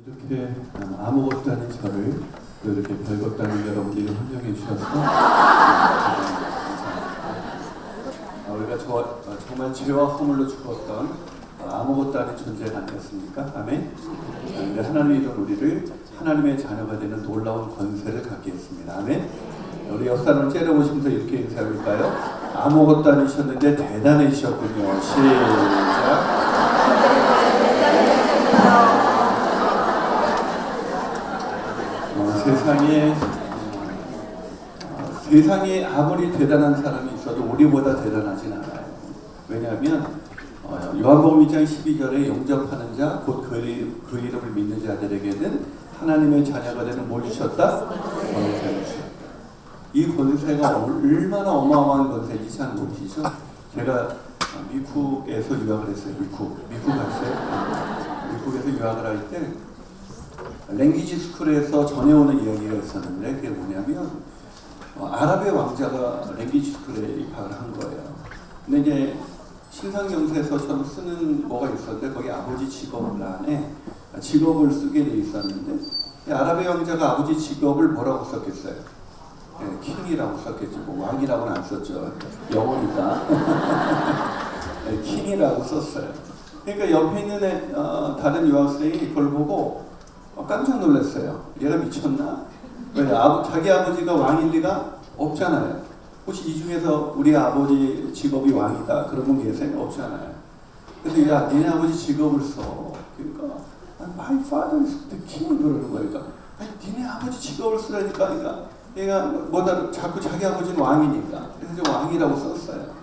이렇게 아무것도 아닌 저를 또 이렇게 별것도 아닌 여러분들이 환영해 주셔서 우리가 정말 죄와 허물로 죽었던 아무것도 아닌 존재가 아니었습니까? 아멘? 근데 하나님이 이런 우리를 하나님의 자녀가 되는 놀라운 권세를 갖게 했습니다. 아멘? 우리 역사를 째려보시면서 이렇게 인사해볼까요? 아무것도 아니셨는데 대단해지셨군요. 시작! 세상에 아무리 대단한 사람이 있어도 우리보다 대단하진 않아요. 왜냐하면 요한복음 2장 12절에 영접하는 자 곧 그 이름을 믿는 자들에게는 하나님의 자녀가 되는 뭘 주셨다? 권세를 주셨다. 이 권세가 얼마나 어마어마한 권세인지 잘 모르시죠? 제가 미국에서 유학을 했어요. 미국 갔어요. 미국에서 유학을 할 때 랭귀지 스쿨에서 전해오는 이야기가 있었는데 그게 뭐냐면 아랍의 왕자가 랭귀지 스쿨에 입학을 한 거예요. 근데 이제 신상경세서처럼 쓰는 뭐가 있었는데 거기 아버지 직업란에 직업을 쓰게 돼 있었는데 아랍의 왕자가 아버지 직업을 뭐라고 썼겠어요? 네, 킹이라고 썼겠죠. 뭐 왕이라고는 안 썼죠. 영어니까. 네, 킹이라고 썼어요. 그러니까 옆에 있는 다른 유학생이 그걸 보고 깜짝 놀랐어요. 얘가 미쳤나? 왜 자기 아버지가 왕일 리가 없잖아요. 혹시 이 중에서 우리 아버지 직업이 왕이다 그런 분 계세요? 없잖아요. 그래서 야 니네 아버지 직업을 써. 그러니까 My father is the king 그러는 거니까 아니 니네 아버지 직업을 쓰라니까 그러니까 얘가 뭐다 자꾸 자기 아버지는 왕이니까 그래서 왕이라고 썼어요.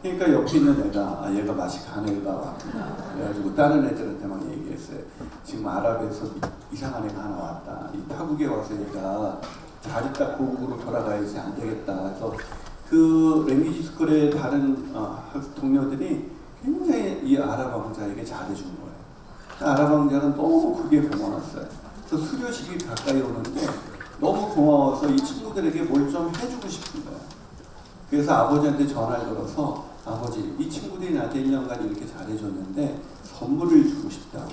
그러니까 옆에 있는 애가 얘가 마치 가네가 왔구나. 그래가지고 다른 애들한테 막 얘기했어요. 지금 아랍에서 이상한 애가 하나 왔다. 이 타국에 와서 얘가 자리 딱 고국으로 돌아가야지 안 되겠다. 그래서 그 랭귀지 스쿨의 다른 동료들이 굉장히 이 아랍 왕자에게 잘해준 거예요. 아랍 왕자는 너무 그게 고마웠어요. 그래서 수료식이 가까이 오는데 너무 고마워서 이 친구들에게 뭘 좀 해주고 싶은 거예요. 그래서 아버지한테 전화를 걸어서 아버지 이 친구들이 나한테 1년간 이렇게 잘해줬는데 선물을 주고 싶다고.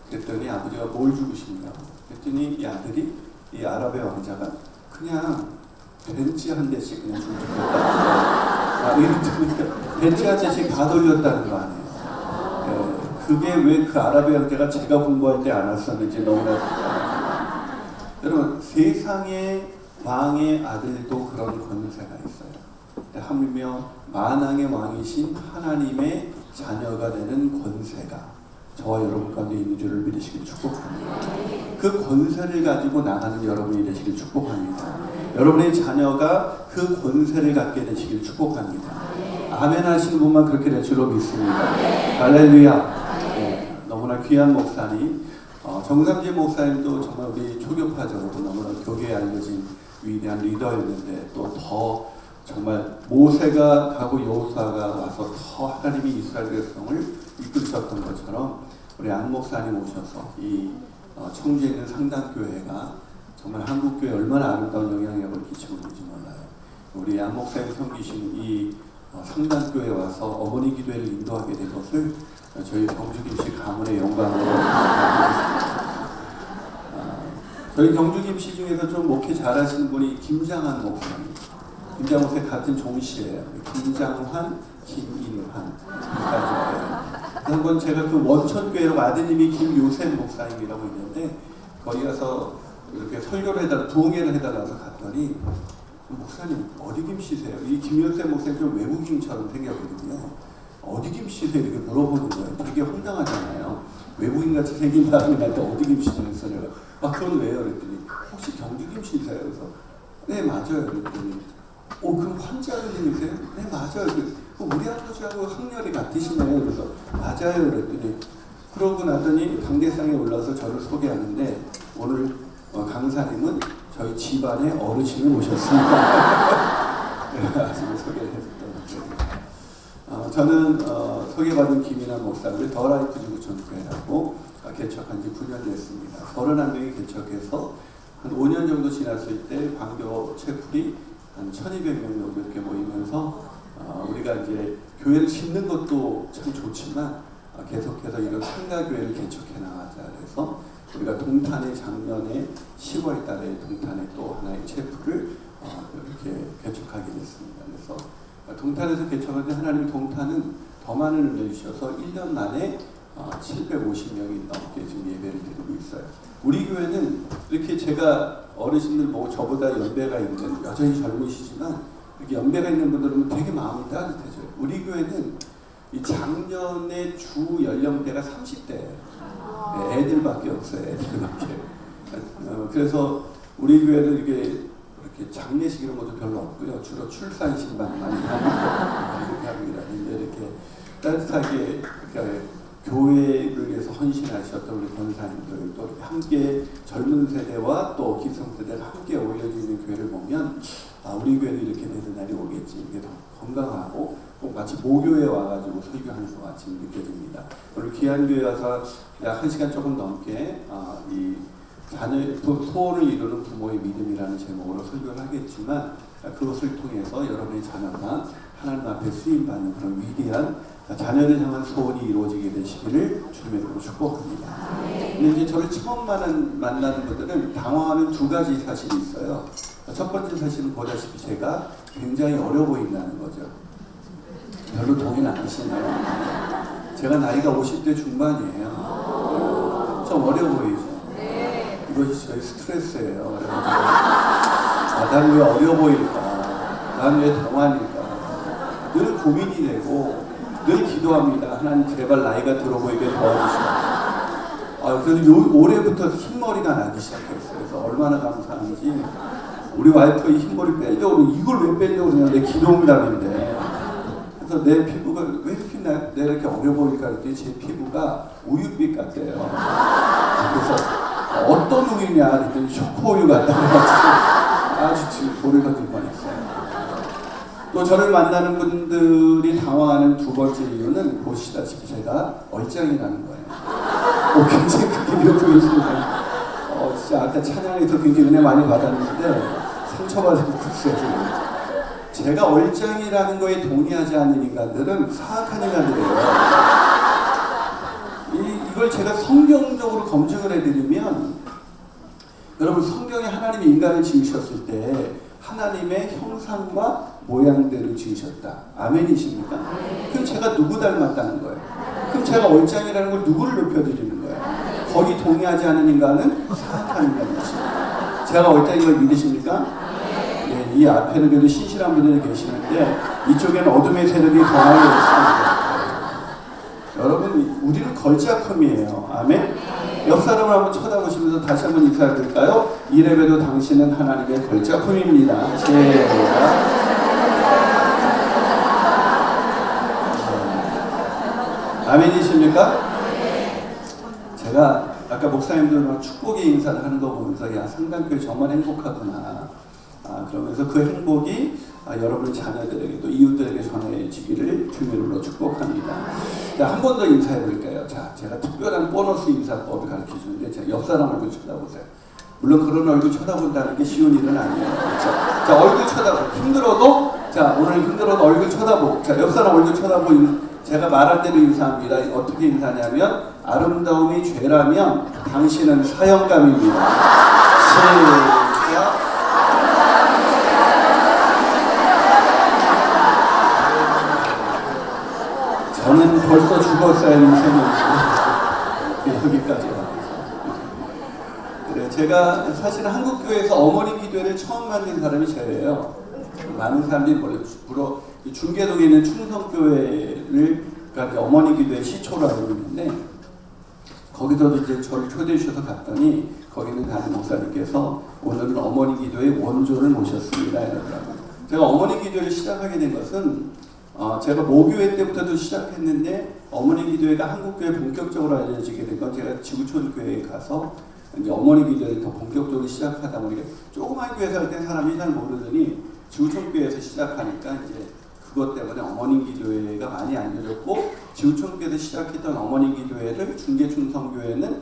그랬더니 아버지가 뭘 주고 싶냐고. 그랬더니 이 아들이 이 아랍의 왕자가 그냥 벤치 한 대씩 그냥 주면 좋겠다. 이랬더니 벤치 한 대씩 다 돌렸다는 거 아니에요. 네, 그게 왜 그 아랍의 왕자가 제가 공부할 때 안 왔었는지 너무나 여러분 세상의 왕의 아들도 그런 권세가 있어요. 하물며 만왕의 왕이신 하나님의 자녀가 되는 권세가 저와 여러분 가운데 있는 줄을 믿으시길 축복합니다. 그 권세를 가지고 나가는 여러분이 되시길 축복합니다. 여러분의 자녀가 그 권세를 갖게 되시길 축복합니다. 아멘 하시는 분만 그렇게 될 줄로 믿습니다. 할렐루야. 네, 너무나 귀한 목사님 정삼재 목사님도 정말 우리 초교파적으로 너무나 교계에 알려진 위대한 리더였는데 또 더 정말 모세가 가고 여호수아가 와서 더 하나님이 이스라엘 백성을 이끌으셨던 것처럼 우리 안 목사님 오셔서 이 청주에 있는 상단교회가 정말 한국교회에 얼마나 아름다운 영향력을 끼치고 있는지 몰라요. 우리 안 목사님 섬기신 이 상단교회에 와서 어머니 기도회를 인도하게 된 것을 저희 경주김씨 가문의 영광으로 생각하겠습니다. 저희 경주김씨 중에서 좀 목회 잘하시는 분이 김장한 목사님. 김장 목사님 같은 종씨예요. 김장환, 김인환. 한번 제가 그 원천교회로 아드님이 김요셉 목사님이라고 있는데 거기 가서 이렇게 설교를 해달라, 부흥회를 해달라서 갔더니 목사님 어디 김씨세요? 이 김요셉 목사님 좀 외국인처럼 생겼거든요. 어디 김씨세요? 이렇게 물어보는 거예요. 되게 황당하잖아요. 외국인같이 생긴 사람이 나한테 어디 김씨세요? 그래서 내가 그건 왜요? 그랬더니 혹시 경주 김씨세요? 그래서 네 맞아요. 그랬더니 그럼 환자 선생님이세요? 네 맞아요. 우리 아버지하고 학렬이 같으시네요. 그래서 맞아요. 그랬더니 그러고 나더니 강대상에 올라서 저를 소개하는데 오늘 강사님은 저희 집안의 어르신을 모셨습니다. 그래가지고 소개를 했었던 저는 소개받은 김인환 목사를 더라이프 지구촌교회라고 개척한 지 9년 됐습니다. 31명이 개척해서 한 5년 정도 지났을 때 광교 채플이 한 1200명 정도 이렇게 모이면서 우리가 이제 교회를 짓는 것도 참 좋지만 계속해서 이런 상가교회를 개척해 나가자 그래서 우리가 동탄에 작년에 10월 달에 동탄에 또 하나의 체프를 이렇게 개척하게 됐습니다. 그래서 동탄에서 개척한 하나님의 동탄은 더 많은 은혜를 주셔서 1년 만에 750명이 넘게 지금 예배를 드리고 있어요. 우리 교회는 이렇게 제가 어르신들 뭐 저보다 연배가 있는 여전히 젊으시지만 이렇게 연배가 있는 분들은 되게 마음이 따뜻해져요. 우리 교회는 이 작년에 주 연령대가 30대예요. 네, 애들밖에 없어요. 애들밖에. 그래서 우리 교회는 이게 이렇게 장례식 이런 것도 별로 없고요. 주로 출산식만 많이 하고 있는데 이렇게 따뜻하게 교회를 위해서 헌신하셨던 우리 권사님들 또 함께 젊은 세대와 또 기성세대가 함께 어울려지는 교회를 보면 우리 교회도 이렇게 되는 날이 오겠지. 이게 더 건강하고 꼭 마치 모교에 와가지고 설교하는 것 같이 느껴집니다. 오늘 귀한 교회 와서 약 1시간 조금 넘게 이 자녀 소원을 이루는 부모의 믿음이라는 제목으로 설교를 하겠지만 그것을 통해서 여러분의 자녀가 하나님 앞에 쓰임받는 그런 위대한 자녀를 향한 소원이 이루어지게 되시기를 주님의 이름으로 축복합니다. 근데 이제 저를 처음 만나는 분들은 당황하는 두 가지 사실이 있어요. 첫 번째 사실은 보다시피 제가 굉장히 어려 보인다는 거죠. 별로 동의는 안 하시네요. 제가 나이가 50대 중반이에요. 좀 어려 보이죠. 이것이 저희 스트레스예요. 난 왜 어려 보일까? 난 왜 동안일까? 늘 고민이 되고 늘 기도합니다. 하나님 제발 나이가 들어 보이게 도와주시고. 그래서 올해부터 흰머리가 나기 시작했어요. 그래서 얼마나 감사한지 우리 와이프가 이 흰머리 빼려고 이걸 왜 빼려고 그러냐고 내 기도응답인데 그래서 내 피부가 왜 이렇게 내가 이렇게 어려 보일까 했더니 제 피부가 우유빛 같대요. 그래서 어떤 우유냐 그랬더니 초코우유 같다고 해가지고 아주 지금 볼을 던질 뻔했어요. 또 저를 만나는 분들이 당황하는 두 번째 이유는 보시다시피 제가 얼짱이라는 거예요. 굉장히 크게 느끼고 계시네요. 진짜 아까 찬양에서 굉장히 은혜 많이 받았는데 상처받은 것 같아요. 제가 얼짱이라는 거에 동의하지 않는 인간들은 사악한 인간들이에요. 이걸 제가 성경적으로 검증을 해드리면 여러분 성경에 하나님이 인간을 지으셨을 때 하나님의 형상과 모양대로 지으셨다. 아멘이십니까? 그럼 제가 누구 닮았다는 거예요? 그럼 제가 얼짱이라는 걸 누구를 높여드리는 거예요? 거기 동의하지 않은 인간은 사악한 인간이십니다. 제가 얼짱인 걸 믿으십니까? 네, 이 앞에는 그래도 신실한 분들이 계시는데 이쪽에는 어둠의 세력이 강하게 있습니다. 여러분 우리는 걸작품이에요. 아멘? 옆 사람을 한번 쳐다보시면서 다시 한번 인사해드릴까요? 이래봬도 당신은 하나님의 걸작품입니다. 제가 아멘이십니까? 제가 아까 목사님들 축복의 인사를 하는 거 보면서 야 상담교회 정말 행복하구나. 그러면서 그 행복이 여러분 자녀들에게 또 이웃들에게 전해지기를 주님으로 축복합니다. 자, 한 번 더 인사해 볼까요? 자, 제가 특별한 보너스 인사법을 가르쳐 주는데 자, 옆 사람 얼굴 쳐다보세요. 물론 그런 얼굴 쳐다본다는 게 쉬운 일은 아니에요. 그렇죠? 자, 얼굴 쳐다보고 힘들어도 자 오늘 힘들어도 얼굴 쳐다보고 자, 옆 사람 얼굴 쳐다보고 제가 말한 대로 인사합니다. 어떻게 인사냐면 아름다움이 죄라면 당신은 사형감입니다. 시작. 저는 벌써 죽었어요, 인생은. 여기까지 그래, 제가 사실 한국교회에서 어머니 기도회를 처음 만든 사람이 저예요. 많은 사람들이 주로 중계동에 있는 충성교회를 그러니까 어머니 기도회 시초로 알고 있는데 거기서도 이제 저를 초대해 주셔서 갔더니 거기는 다른 목사님께서 오늘은 어머니 기도회 원조를 모셨습니다. 이러더라고요. 제가 어머니 기도회를 시작하게 된 것은 제가 모교회 때부터도 시작했는데 어머니 기도회가 한국교회 본격적으로 알려지게 된 건 제가 지구촌 교회에 가서 이제 어머니 기도회를 더 본격적으로 시작하다 보니까 조그만 교회에서 할 때 사람이 잘 모르더니 지구촌 교회에서 시작하니까 이제 그것 때문에 어머니 기도회가 많이 알려졌고 지구촌 교회에서 시작했던 어머니 기도회를 중계충성교회는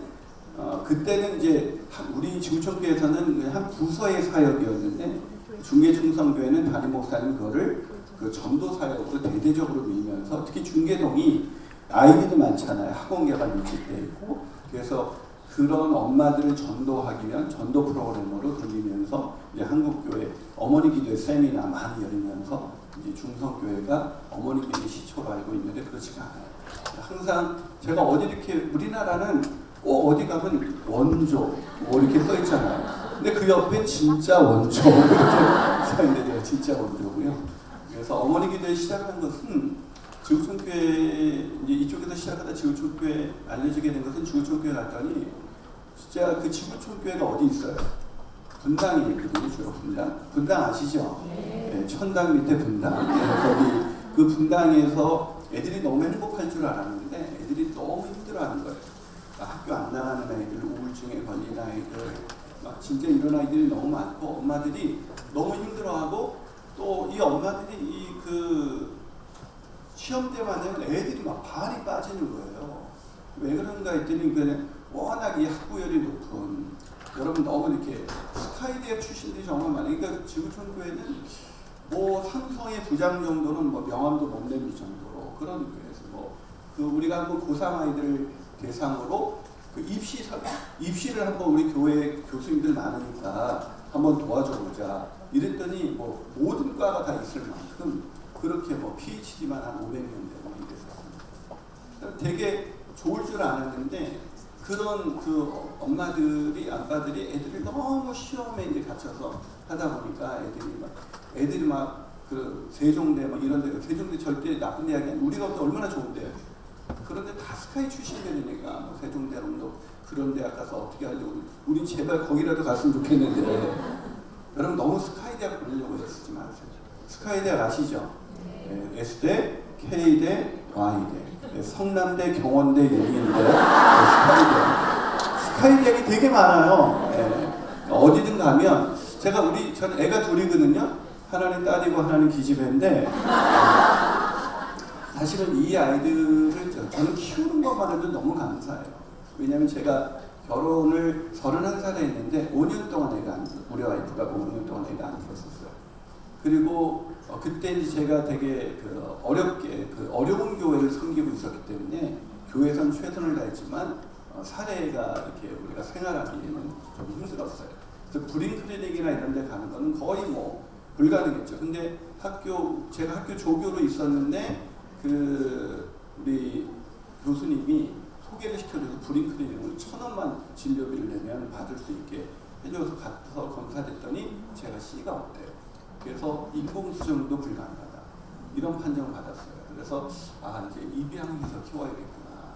그때는 이제 우리 지구촌 교회에서는 한 부서의 사역이었는데 중계충성교회는 담임 목사님 그거를 그 전도 사역으로 대대적으로 밀면서 특히 중계동이 아이들이 많잖아요. 학원 개발 밀집돼 있고 그래서 그런 엄마들을 전도하기 위한 전도 프로그램으로 돌리면서 이제 한국교회 어머니 기도회 세미나 많이 열리면서 이제 중성교회가 어머니 기도회 시초로 알고 있는데 그렇지가 않아요. 항상 제가 어디 이렇게 우리나라는 어디 가면 원조 뭐 이렇게 써 있잖아요. 근데 그 옆에 진짜 원조 이렇게 써 있는데 진짜 원조고요. 그래서 어머니 기도회 시작한 것은 지구촌교회 이제 이쪽에서 시작하다 지구촌교회 알려지게 된 것은 지구촌교회 갔더니 진짜 그 지구촌교회가 어디 있어요? 분당이 있거든요. 주로 분당 아시죠? 네, 천당 밑에 분당. 거기 그 분당에서 애들이 너무 행복할 줄 알았는데 애들이 너무 힘들어하는 거예요. 학교 안 나가는 아이들, 우울증에 걸린 아이들, 막 진짜 이런 아이들이 너무 많고 엄마들이 너무 힘들어하고 또 이 엄마들이 이 그 시험 때마다 애들이 막 발이 빠지는 거예요. 왜 그런가 했더니 그냥 워낙 이 학구열이 높은 여러분 너무 이렇게 스카이대학 출신들이 정말 많아요. 그러니까 지구촌교회는 뭐 삼성의 부장 정도는 뭐 명함도 못 내밀 정도로 그런 교회에서 뭐 그 우리가 한번 고3 아이들을 대상으로 그 입시를 한번 우리 교회 교수님들 많으니까 한번 도와줘 보자. 이랬더니 뭐 모든 과가 다 있을 만큼 그렇게 뭐 PhD만 한 500명 되고 이랬었습니다. 되게 좋을 줄 알았는데 그런 그 엄마들이 아빠들이 애들이 너무 시험에 이제 갇혀서 하다 보니까 애들이 막 그 세종대 막 이런 데 세종대 절대 나쁜 대학이 아니고 우리가 보면 얼마나 좋은데 그런데 다 스카이 출신들이니까 뭐 세종대학도 그런 대학 가서 어떻게 하려고 우린 제발 거기라도 갔으면 좋겠는데 여러분 너무 스카이 대학 보내려고 했지 마세요. 스카이 대학 아시죠? 네, S대, K대, Y대, 성남대, 경원대, 예민대, 스카이 대학이 되게 많아요. 네. 어디든 가면 저는 애가 둘이거든요. 하나는 딸이고 하나는 기집애인데 사실은 이 아이들을 저는 키우는 것만 해도 너무 감사해요. 왜냐하면 제가 결혼을 31살에 했는데 5년 동안 우리 와이프가 5년 동안 애가 안 들었었어요. 그리고 그때 이제 제가 되게 어렵게 어려운 교회를 섬기고 있었기 때문에 교회에선 최선을 다했지만 사례가 이렇게 우리가 생활하기에는 좀 힘들었어요. 그래서 불임 클리닉이나 이런 데 가는 거는 거의 뭐 불가능했죠. 근데 제가 학교 조교로 있었는데 우리 교수님이 소개를 시켜줘서 불임 클리닉을 1,000원만 진료비를 내면 받을 수 있게 해줘서 가서 검사됐더니 제가 C가 없대요. 그래서 인공수정도 불가능하다. 이런 판정을 받았어요. 그래서 이제 입양해서 키워야겠구나.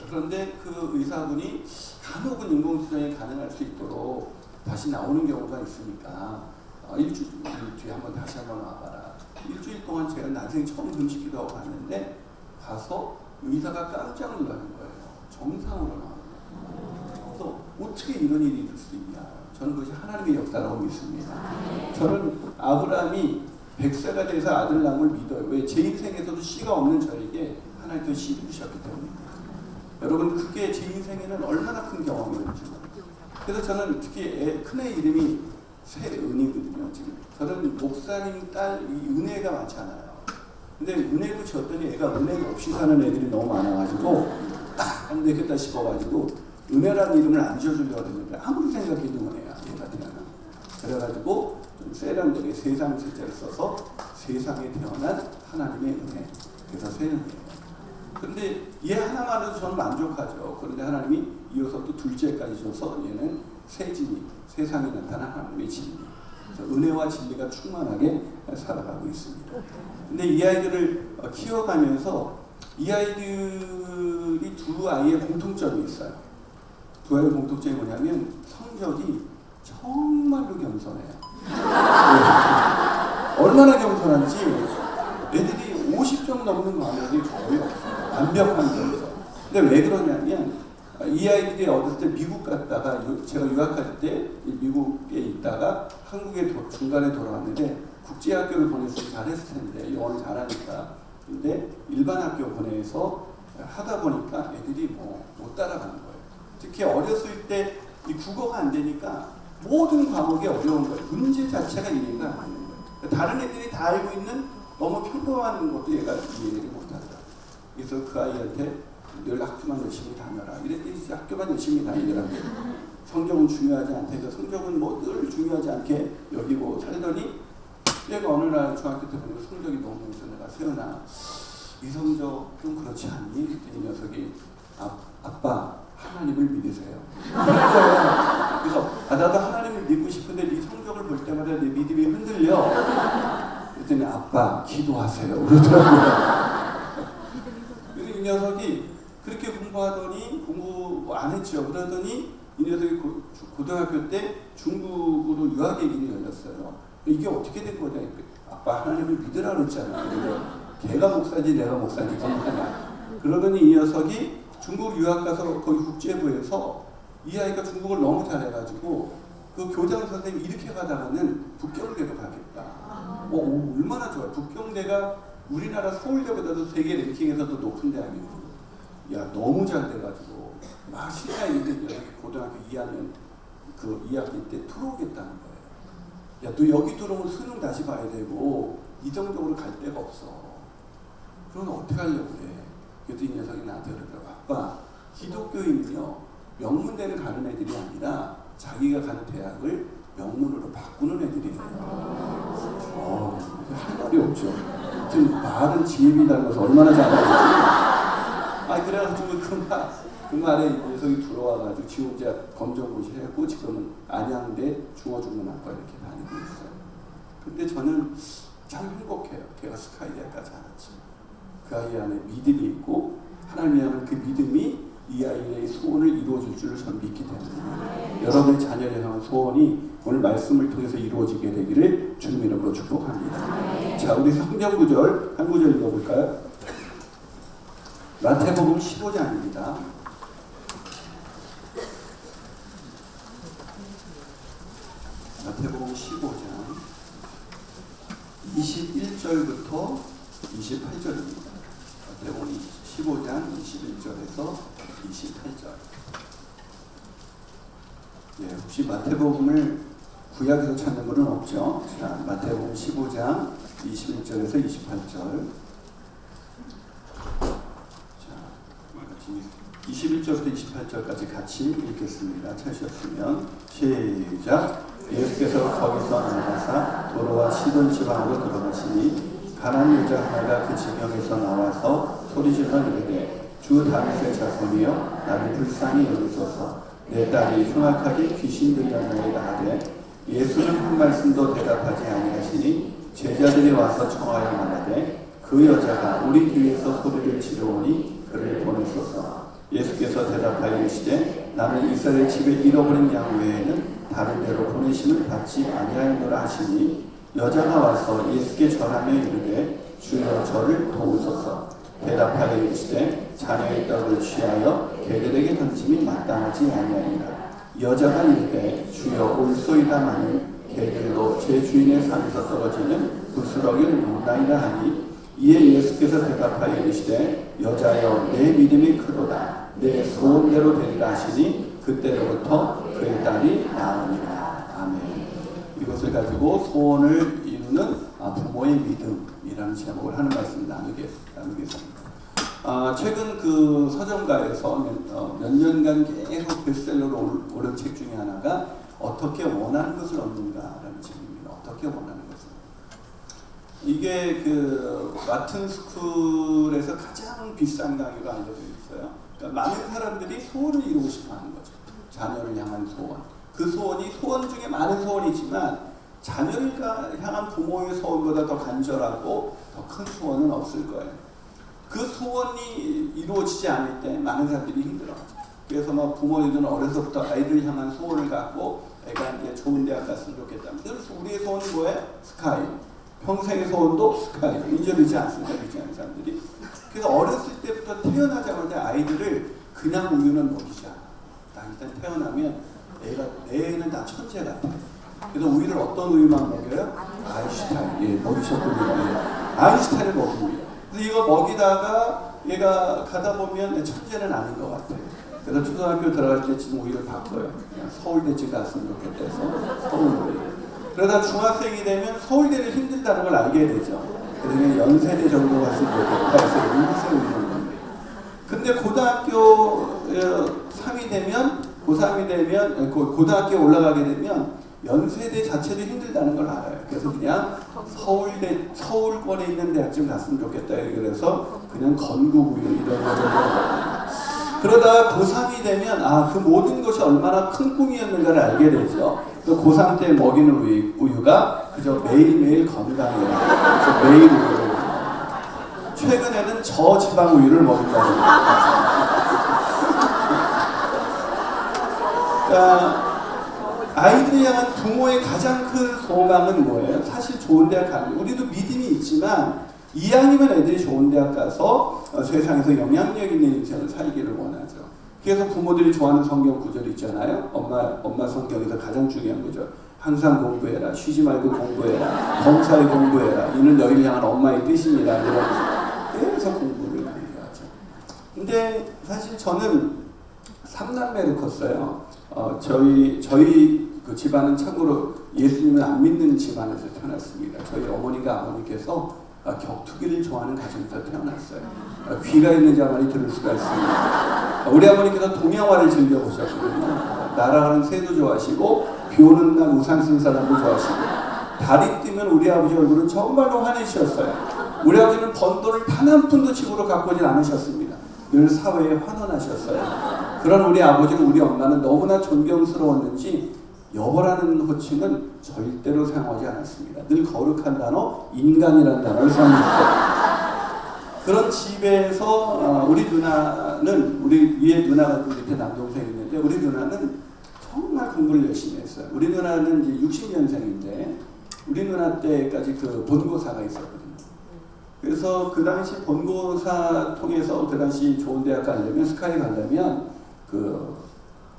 그런데 그 의사분이 간혹은 인공수정이 가능할 수 있도록 다시 나오는 경우가 있으니까 일주일 뒤에 다시 한번 와봐라. 일주일 동안 제가 난생 처음 금식기도 하고 갔는데 가서 의사가 깜짝 놀라는 거예요. 정상으로 나오는 거예요. 그래서 어떻게 이런 일이 있을 수 있냐. 저는 그것이 하나님의 역사라고 믿습니다. 저는 아브라함이 100세가 돼서 아들 낳음을 믿어요. 왜? 제 인생에서도 씨가 없는 저에게 하나님께서 씨를 주셨기 때문입니다. 여러분 그게 제 인생에는 얼마나 큰 경험이었는지. 그래서 저는 특히 큰애 이름이 새은이거든요. 지금 저는 목사님 딸 은혜가 많잖아요. 근데 은혜도 지었더니 애가 은혜가 없이 사는 애들이 너무 많아가지고 안 되겠다 싶어가지고 은혜라는 이름을 안 지어주려고 했는데 아무리 생각해도 은혜야. 얘가 태어나. 그래가지고 좀 세련되게 세상 세자를 써서 세상에 태어난 하나님의 은혜. 그래서 새은혜예요. 그런데 얘 하나만으로도 저는 만족하죠. 그런데 하나님이 이어서 또 둘째까지 줘서 얘는 세진이, 세상에 나타난 하나님의 진리. 그래서 은혜와 진리가 충만하게 살아가고 있습니다. 근데 이 아이들을 키워가면서 이 아이들이 두 아이의 공통점이 있어요. 두 아이의 공통점이 뭐냐면 성적이 정말로 겸손해요. 얼마나 겸손한지 애들이 50점 넘는 아이들이 거의 없어요. 완벽한 겸손. 근데 왜 그러냐면 이 아이들이 어렸을 때 미국 갔다가 제가 유학할 때 미국에 있다가 한국에 중간에 돌아왔는데 국제학교를 보냈으면 잘했을 텐데 영어를 잘하니까. 근데 일반 학교 보내서 하다 보니까 애들이 못 따라가는 거예요. 특히 어렸을 때 이 국어가 안 되니까 모든 과목이 어려운 거예요. 문제 자체가 이해가 안 되는 거예요. 다른 애들이 다 알고 있는 너무 평범한 것도 얘가 이해를 못하더라고요. 그래서 그 아이한테 늘 학교만 열심히 다녀라. 이랬더니 진짜 학교만 열심히 다니더라고요. 성적은 중요하지 않다니까 성적은 뭐 늘 중요하지 않게 여기고 살더니 얘가 어느 날 중학교 때 보니까 성적이 너무 해서 내가 세연아 이 성적 좀 그렇지 않니? 그랬더니 이 녀석이 아빠 하나님을 믿으세요. 그래서 나도 하나님을 믿고 싶은데 네 성적을 볼 때마다 내 믿음이 흔들려. 그랬더니 아빠 기도하세요. 그러더라고요. 그래서 이 녀석이 그렇게 공부하더니 공부 안 했죠. 그러더니 이 녀석이 고등학교 때 중국으로 유학의 길이 열렸어요. 이게 어떻게 된 거냐? 아빠 하나님을 믿으라 그랬잖아. 근데 걔가 목사지 내가 목사지 그러냐. 그러더니 이 녀석이 중국 유학 가서 거기 국제부에서 이 아이가 중국을 너무 잘해가지고 그 교장 선생님 이렇게 가다가는 북경대로 가겠다. 얼마나 좋아요. 북경대가 우리나라 서울대보다도 세계 랭킹에서도 높은 대학이거든요. 야 너무 잘 돼가지고 막 신나있는데 고등학교 2학년 그 2학기 때 들어오겠다는 거예요. 야 너 여기 들어오면 수능 다시 봐야 되고 이정적으로 갈 데가 없어. 그러면 어떻게 하려고 그래. 그랬더니 이 녀석이 나한테 그러더라고. 아빠 기독교인은요 명문대를 가는 애들이 아니라 자기가 간 대학을 명문으로 바꾸는 애들이에요. 할 말이 없죠. 하여튼 말은 지혜비 닮아서 얼마나 잘하는지. 그래가지고 그 말에 이 녀석이 들어와가지고 지 혼자 검정고시를 했고 지금은 안양대 중어중문학과 이렇게 다니고 있어요. 근데 저는 참 행복해요. 걔가 스카이대학까지 왔지. 그 아이 안에 믿음이 있고 하나님이 하는 그 믿음이 이 아이의 소원을 이루어줄 줄을 저는 믿기 때문에 여러분의 자녀를 향한 소원이 오늘 말씀을 통해서 이루어지게 되기를 주님 이름으로 축복합니다. 자, 우리 성경 구절 한 구절 읽어볼까요? 마태복음 15장입니다. 마태복음 15장 21절부터 28절입니다. 마태복음 15장 21절에서 28절. 혹시 마태복음을 구약에서 찾는 분은 없죠? 자, 마태복음 15장 21절에서 28절. 자, 21절부터 28절까지 같이 읽겠습니다. 찾으셨으면 시작. 예수께서 거기서 나가사 도로와 시돈 지방으로 들어가시니 가난 여자 하나가 그 지경에서 나와서 소리질러 이르되 주 다윗의 자손이여 나를 불쌍히 여기소서. 내 딸이 흉악하게 귀신 들렸나이다 하되 예수는 한 말씀도 대답하지 아니하시니 제자들이 와서 청하여 말하되 그 여자가 우리 뒤에서 소리를 지르오니 그를 보내소서. 예수께서 대답하여 이르시되 나는 이스라엘 집에 잃어버린 양 외에는 다른 데로 보내심을 받지 아니하였노라 하시니 여자가 와서 예수께 절하며 이르되 주여 저를 도우소서. 대답하여 이르시되 자녀의 떡을 취하여 개들에게 던짐이 마땅하지 아니하니라. 여자가 이르되 주여 올소이다마는 개들도 제 주인의 산에서 떨어지는 부스러기를 놓나이다 하니 이에 예수께서 대답하여 이르시되 여자여 내 믿음이 크도다. 내 소원대로 되리라 하시니 그때로부터 그의 딸이 나으니라. 아멘. 이것을 가지고 소원을 이루는 부모의 믿음이라는 제목을 하는 말씀을 나누겠습니다. 최근 그 서점가에서 몇 년간 계속 베스트셀러로 오른 책 중에 하나가 어떻게 원하는 것을 얻는가라는 책입니다. 어떻게 원하는 것을. 이게 그 마튼 스쿨에서 가장 비싼 강의로 알려져 있어요. 그러니까 많은 사람들이 소원을 이루고 싶어 하는 거죠. 자녀를 향한 소원. 그 소원이 소원 중에 많은 소원이지만 자녀를 향한 부모의 소원보다 더 간절하고 더 큰 소원은 없을 거예요. 그 소원이 이루어지지 않을 때 많은 사람들이 힘들어하죠. 그래서 막 부모님들은 어려서부터 아이들 향한 소원을 갖고 애가 이제 좋은 대학 갔으면 좋겠다. 늘 우리의 소원이 뭐예요? 스카이. 평생의 소원도 스카이. 인정되지 않습니까? 그렇지 않은 사람들이. 그래서 어렸을 때부터 태어나자마자 아이들을 그냥 우유는 먹이지 않아. 나 일단 태어나면 내 애는 다 천재 같아. 그래서 우유를 어떤 우유만 먹여요? 아인슈타인. 먹이셨군요. 아인슈타인을 먹입니다. 그래서 이거 먹이다가 얘가 가다 보면 천재는 아닌 것 같아. 그래서 초등학교 들어갈 때쯤 우유를 바꿔요. 그냥 서울대쯤 갔으면 좋겠다 해서 서울대. 그러다 중학생이 되면 서울대를 힘들다는 걸 알게 되죠. 그래서 연세대 정도 갔으면 좋겠다 해서 연세 우유를 먹는 거예요. 근데 고등학교 3이 되면 고3이 되면 고등학교에 올라가게 되면 연세대 자체도 힘들다는 걸 알아요. 그래서 그냥 서울권에 있는 대학 좀 갔으면 좋겠다. 그래서 그냥 건국우유 이런 거 그러다가 고3이 되면 그 모든 것이 얼마나 큰 꿈이었는가를 알게 되죠. 또 고3 때 먹이는 우유가 그저 매일매일 건강해요. 그래서 매일 우유를 최근에는 저지방 우유를 먹인다고. 그러니까 아이들이 향한 부모의 가장 큰 소망은 뭐예요? 사실 좋은 대학 가는 거. 우리도 믿음이 있지만 이왕이면 애들이 좋은 대학 가서 세상에서 영향력 있는 인생을 살기를 원하죠. 그래서 부모들이 좋아하는 성경 구절 있잖아요. 엄마 성경에서 가장 중요한 구절. 항상 공부해라. 쉬지 말고 공부해라. 범사에 공부해라. 이는 너희를 향한 엄마의 뜻입니다. 그래서 공부를 많이 하죠. 근데 사실 저는 3남매로 컸어요. 저희 그 집안은 참고로 예수님을 안 믿는 집안에서 태어났습니다. 저희 어머니가 아버님께서 격투기를 좋아하는 가정에서 태어났어요. 귀가 있는 자만이 들을 수가 있습니다. 우리 아버님께서 동양화를 즐겨보셨거든요. 날아가는 새도 좋아하시고 비 오는 날 우산 쓴 사람도 좋아하시고 달이 뜨면 우리 아버지 얼굴은 정말로 환해지셨어요. 우리 아버지는 번 돈을 단 한 푼도 집으로 갖고 오진 않으셨습니다. 늘 사회에 환원하셨어요. 그런 우리 아버지는 우리 엄마는 너무나 존경스러웠는지 여보라는 호칭은 절대로 사용하지 않았습니다. 늘 거룩한 단어, 인간이라는 단어를 사용했어요. 그런 집에서 우리 누나는 우리 위에 누나가 밑에 남동생이 있는데 우리 누나는 정말 공부를 열심히 했어요. 우리 누나는 이제 60년생인데 우리 누나 때까지 그 본고사가 있었거든요. 그래서 그 당시 본고사 통해서 그 당시 좋은 대학 가려면 스카이 가려면 그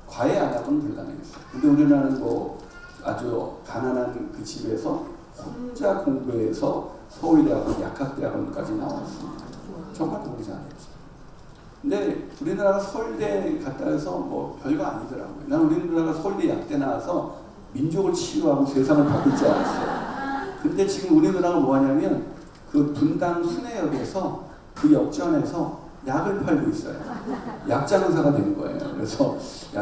과외 안 하고는 불가능했어요. 근데 우리나라는 뭐 아주 가난한 그 집에서 혼자 공부해서 서울대학원, 약학대학원까지 나왔습니다. 정말 공부 잘했죠. 근데 우리나라가 서울대 갔다 해서 뭐 별거 아니더라고요. 난 우리나라가 서울대 약대 나와서 민족을 치유하고 세상을 바꿀 줄 알았어요. 근데 지금 우리나라가 뭐 하냐면 그 분당 순회역에서 그 역전에서 약을 팔고 있어요. 약장사가 된 거예요. 그래서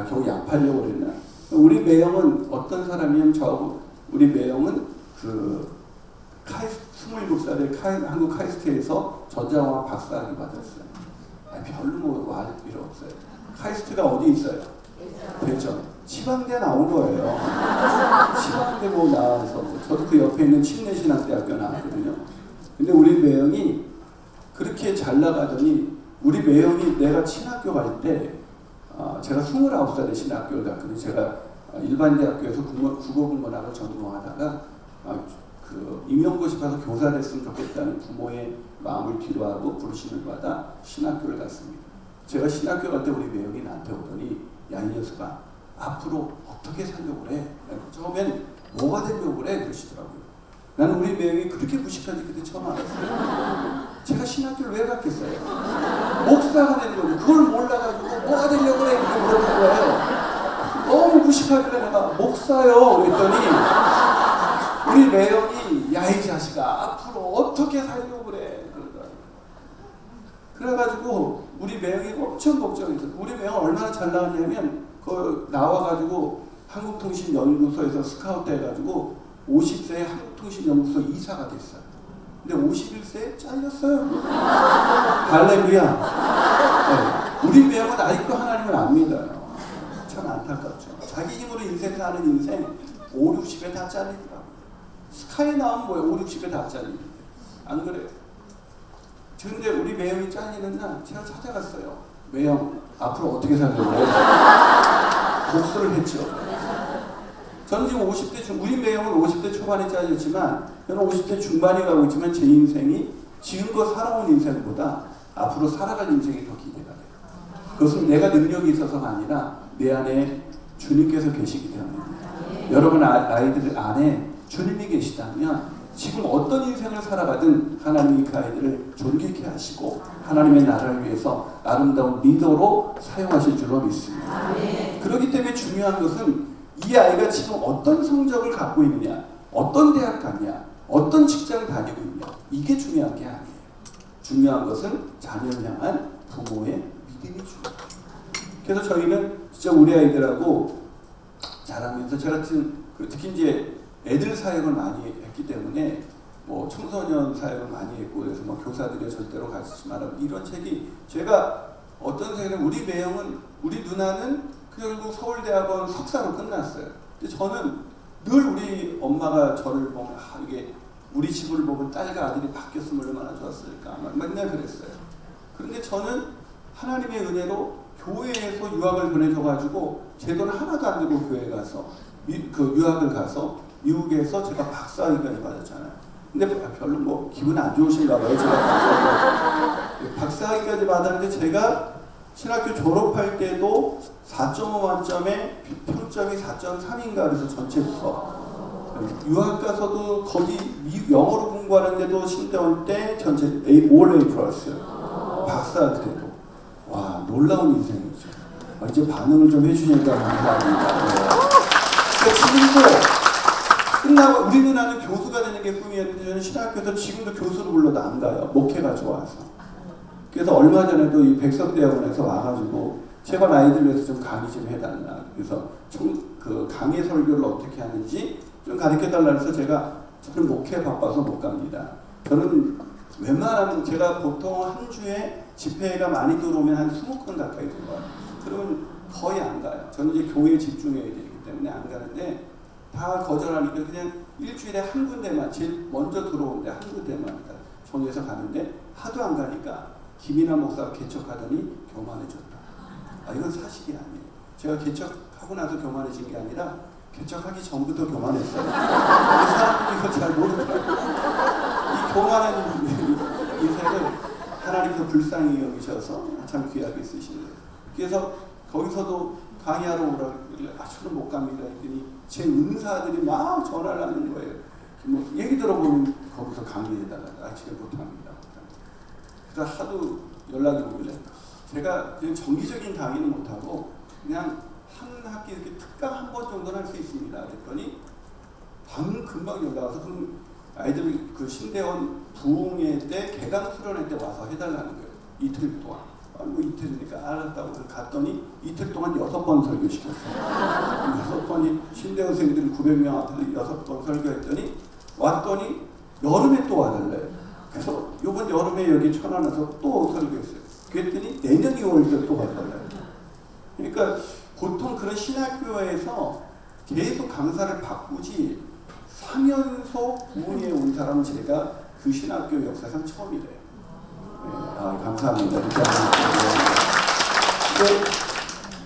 겨우 약 팔려고 그랬나? 우리 매형은 어떤 사람이냐면 저하고 우리 매형은 그 27살에 한국 카이스트에서 전자공학 박사학위 받았어요. 별로 뭐 말 필요 없어요. 카이스트가 어디 있어요? 대전. 지방대 나온 거예요. 지방대 뭐 나와서 저도 그 옆에 있는 침례신학대학교 나왔거든요. 근데 우리 매형이 그렇게 잘 나가더니 우리 매형이 내가 신학교 갈 때 제가 29살에 신학교를 갔거든요. 제가 일반 대학교에서 국어국문학을 전공하다가 그 임용고시 봐서 교사 됐으면 좋겠다는 부모의 마음을 뒤로하고 부르심을 받아 신학교를 갔습니다. 제가 신학교 갈 때 우리 매형이 나한테 오더니 야, 이 녀석아 앞으로 어떻게 살려고 그래? 처음엔 뭐가 되려고 그래? 그러시더라고요. 나는 우리 매형이 그렇게 무식한지 그때 처음 알았어요. 제가 신학교를 왜 갔겠어요? 목사가 되는 거죠. 그걸 몰라가지고 뭐가 되려고 그래? 이렇게 물어본 거예요. 너무 무식하길래 내가 목사요 그랬더니 우리 매형이 야, 이 자식아 앞으로 어떻게 살려고 그래? 그러더라고요. 그래가지고 우리 매형이 엄청 걱정했어요. 우리 매형 얼마나 잘 나왔냐면 그 나와가지고 한국통신연구소에서 스카우트 해가지고 50세에 한국통신연구소 이사가 됐어요. 근데 51세에 잘렸어요. 할렐루야. 네. 우리 매형은 아직도 하나님을 안 믿어요. 참 안타깝죠. 자기 힘으로 인생 사는 인생 5, 60에 다 잘리더라고요. 스카이 나오면 뭐예요? 5, 60에 다 잘리는데. 안 그래요? 근데 우리 매형이 잘리는 날 제가 찾아갔어요. 매형 앞으로 어떻게 살려고 해요? 복수를 했죠. 저는 지금 50대 우리 매형은 50대 초반에 잘렸지만 저는 50대 중반에 가고 있지만 제 인생이 지금껏 살아온 인생보다 앞으로 살아갈 인생이 더 기대가 돼요. 그것은 내가 능력이 있어서가 아니라 내 안에 주님께서 계시기 때문입니다. 여러분 아이들 안에 주님이 계시다면 지금 어떤 인생을 살아가든 하나님이 그 아이들을 존귀케 하시고 하나님의 나라를 위해서 아름다운 리더로 사용하실 줄로 믿습니다. 그렇기 때문에 중요한 것은 이 아이가 지금 어떤 성적을 갖고 있느냐, 어떤 대학 갔냐, 어떤 직장을 다니고 있냐, 이게 중요한 게 아니에요. 중요한 것은 자녀를 향한 부모의 믿음이 중요해요. 그래서 저희는 진짜 우리 아이들하고 자라면서 저 같은 특히 이제 애들 사역을 많이 했기 때문에 뭐 청소년 사역을 많이 했고 그래서 뭐 교사들이 절대로 가르치지 마라 이런 책이 제가 어떤 생각에 우리 매형은 우리 누나는 결국 서울대학원 석사로 끝났어요. 근데 저는 늘 우리 엄마가 저를 보면 이게 우리 집을 보면 딸과 아들이 바뀌었으면 얼마나 좋았을까 맨날 그랬어요. 그런데 저는 하나님의 은혜로 교회에서 유학을 보내줘가지고 제 돈 하나도 안 들고 교회 가서 유학을 가서 미국에서 제가 박사학위까지 받았잖아요. 근데 별로 뭐 기분 안 좋으신가 봐요. 제가 박사학위까지 받았는데 제가 신학교 졸업할 때도 4.5 만점에 평점이 4.3인가 그래서 전체 수업. 유학 가서도 거기 영어로 공부하는데도 신대원 때 전체 올 A 플러스. 박사할 때도. 와 놀라운 인생이죠. 이제 반응을 좀 해주니까 감사합니다. 네. 그러니까 지금도 끝나고 우리 누나는 교수가 되는 게 꿈이었는데 저는 신학교에서 지금도 교수를 불러도 안 가요. 목회가 좋아서. 그래서 얼마 전에도 이 백석대학원에서 와가지고 제발 아이들 위해서 좀 강의 좀 해달라. 그래서 그 강의 설교를 어떻게 하는지 좀 가르쳐달라 해서 저는 목회 바빠서 못 갑니다. 저는 웬만하면 제가 보통 한 주에 집회가 많이 들어오면 한 20건 가까이 들어와요. 그러면 거의 안 가요. 저는 이제 교회에 집중해야 되기 때문에 안 가는데 다 거절하니까 그냥 일주일에 한 군데만 제일 먼저 들어오는데 한 군데만 정해서 가는데 하도 안 가니까 김이나 목사가 개척하더니 교만해졌다. 이건 사실이 아니에요. 제가 개척하고 나서 교만해진 게 아니라 개척하기 전부터 교만했어요. 사람들이 이거 잘 모르더라고요. 이 교만한 인생을 하나님께서 불쌍히 여기셔서 참 귀하게 쓰시는 거예요. 그래서 거기서도 강의하러 오라고 그러길래 저는 못 갑니다 했더니 제 은사들이 막 전화를 하는 거예요. 뭐 얘기 들어보면 거기서 강의해달라. 제가 못합니다. 그래서 하도 연락이 오길래 제가 그냥 정기적인 강의는 못하고 그냥 한 학기 이렇게 특강 한 번 정도는 할 수 있습니다. 그랬더니 금방 연락 와서 그럼 아이들 그 신대원 부흥회 때 개강 수련회 때 와서 해달라는 거예요. 이틀 동안. 뭐 이틀이니까 알았다고 갔더니 이틀 동안 6번 설교시켰어요. 6번이 신대원생들 900명 앞에서 6번 설교했더니 왔더니 여름에 또 와달래요. 그래서 이번 여름에 여기 천안에서 또 설교했어요. 그랬더니 내년 2월에 또 와달래요. 그러니까 보통 그런 신학교에서 계속 강사를 바꾸지 3연속 부흥회에 온 사람은 제가 그 신학교 역사상 처음이래요. 네, 감사합니다.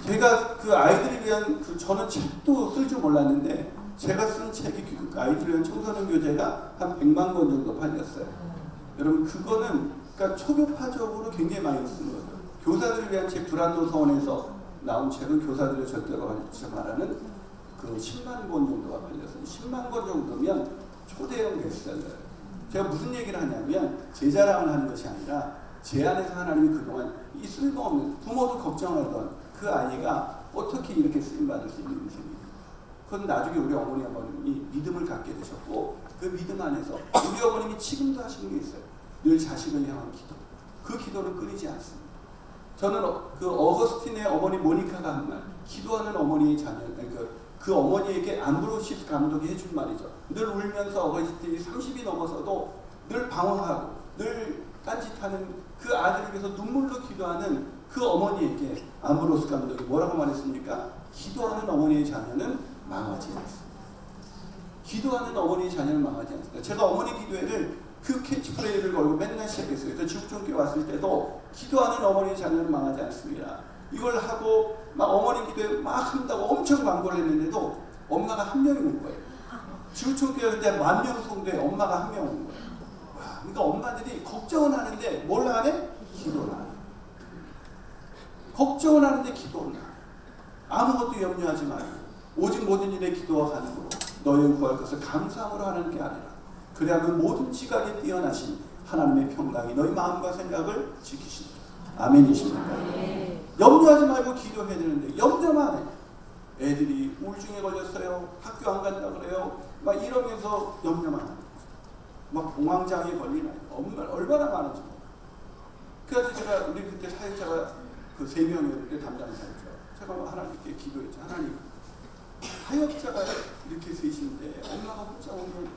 제가 그 아이들을 위한 저는 책도 쓸 줄 몰랐는데 제가 쓴 책이 아이들을 위한 청소년 교재가 한 100만 권 정도 팔렸어요. 여러분 그거는 그러니까 초교파적으로 굉장히 많이 쓴 거죠. 교사들을 위한 책 두란도 서원에서 나온 책은 교사들을 절대로 하지 말라는 그 10만 권 정도가 팔렸어요. 10만 권 정도면 초대형 베스트셀러예요. 제가 무슨 얘기를 하냐면 제 자랑을 하는 것이 아니라 제 안에서 하나님이 그동안 이 쓸모없는 부모도 걱정하던 그 아이가 어떻게 이렇게 쓰임받을 수 있는 인생이에요. 그건 나중에 우리 어머니 아버님이 믿음을 갖게 되셨고 그 믿음 안에서 우리 어머님이 지금도 하시는 게 있어요. 늘 자식을 향한 기도. 그 기도는 끊이지 않습니다. 저는 그 어거스틴의 어머니 모니카가 한 말, 기도하는 어머니의 자녀, 그 어머니에게 암브로시스 감독이 해준 말이죠. 늘 울면서 어거스틴이 30이 넘어서도 늘 방황하고 늘 딴짓하는 그 아들을 위해서 눈물로 기도하는 그 어머니에게 암브로스 감독이 뭐라고 말했습니까? 기도하는 어머니의 자녀는 망하지 않습니다. 기도하는 어머니의 자녀는 망하지 않습니다. 제가 어머니 기도회를 그 캐치프레이즈를 걸고 맨날 시작했어요. 그래서 지구촌교회 왔을 때도 기도하는 어머니의 자녀는 망하지 않습니다. 이걸 하고 막 어머니 기도회 막 한다고 엄청 광고를 했는데도 엄마가 한 명이 온 거예요. 지구촌교회 그때 10,000명 성도에 엄마가 한 명 온 거예요. 그러니까 엄마들이 걱정은 하는데 뭘 하네? 기도를 하네. 걱정은 하는데 기도를 하네. 아무것도 염려하지 말고 오직 모든 일에 기도와 간구로 너희를 구할 것을 감사함으로 하는 게 아니라 그래야 그 모든 지각에 뛰어나신 하나님의 평강이 너희 마음과 생각을 지키신다. 아멘이십니까? 염려하지 말고 기도해야 되는데 염려만 해. 애들이 우울증에 걸렸어요. 학교 안 간다 그래요. 막 이러면서 염려만 하는 거죠. 막 공황장애 걸리나 얼마나 많은지. 그래서 제가 우리 그때 사역자가 그 3명이었는데 담당자였죠. 제가 하나님께 기도했죠. 하나님, 사역자가 이렇게 셋인데 엄마가 혼자 오면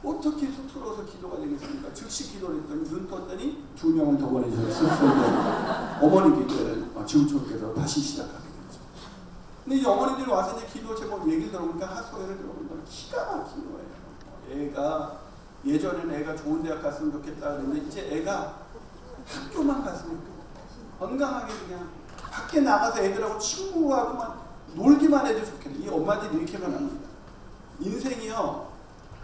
어떻게 쑥스러워서 기도가 되겠습니까? 즉시 기도를 했더니 눈 떴더니 2명을 더 보내주셨어요. 어머니 기도를 지구촌께서 다시 시작하게 됐죠. 근데 이 어머니들이 와서 이제 기도 제목 얘기를 들어보니까 하소연을 들어보니까 기가 막힌 거예요. 애가 예전에는 애가 좋은 대학 갔으면 좋겠다 그랬는데 이제 애가 학교만 갔으면 건강하게 그냥 밖에 나가서 애들하고 친구하고만 놀기만 해도 좋겠네. 이 엄마들이 이렇게 변합니다. 인생이요,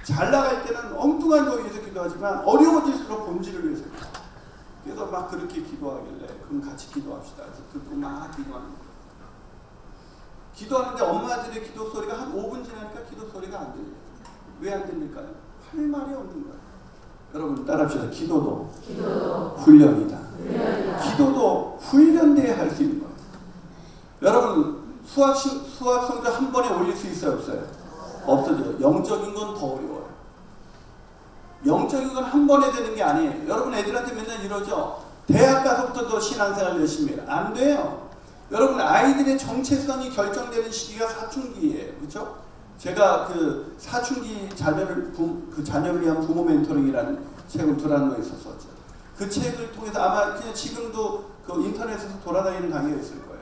잘 나갈 때는 엉뚱한 거 위해서 기도하지만 어려워질수록 본질을 위해서 기도해요. 그래서 막 그렇게 기도하길래 그럼 같이 기도합시다. 그래서 듣고 막 기도하는 거예요. 기도하는데 엄마들의 기도 소리가 한 5분 지나니까 기도 소리가 안 들려요. 왜 안 들릴까요? 할 말이 없는 거예요. 여러분 따라합시다. 기도도 훈련이다. 기도도 훈련돼야 할 수 있는 거예요. 여러분 수학 성적 한 번에 올릴 수 있어요? 없어요? 없어져요. 영적인 건 더 어려워요. 영적인 건 한 번에 되는 게 아니에요. 여러분 애들한테 맨날 이러죠. 대학 가서부터 더 신앙생활 열심히 해라. 안 돼요. 여러분 아이들의 정체성이 결정되는 시기가 사춘기예요. 그렇죠? 제가 그 사춘기 자녀를 위한 부모 멘토링이라는 책을 두란노에 있었었죠. 그 책을 통해서 아마 그냥 지금도 그 인터넷에서 돌아다니는 강의가 있을 거예요.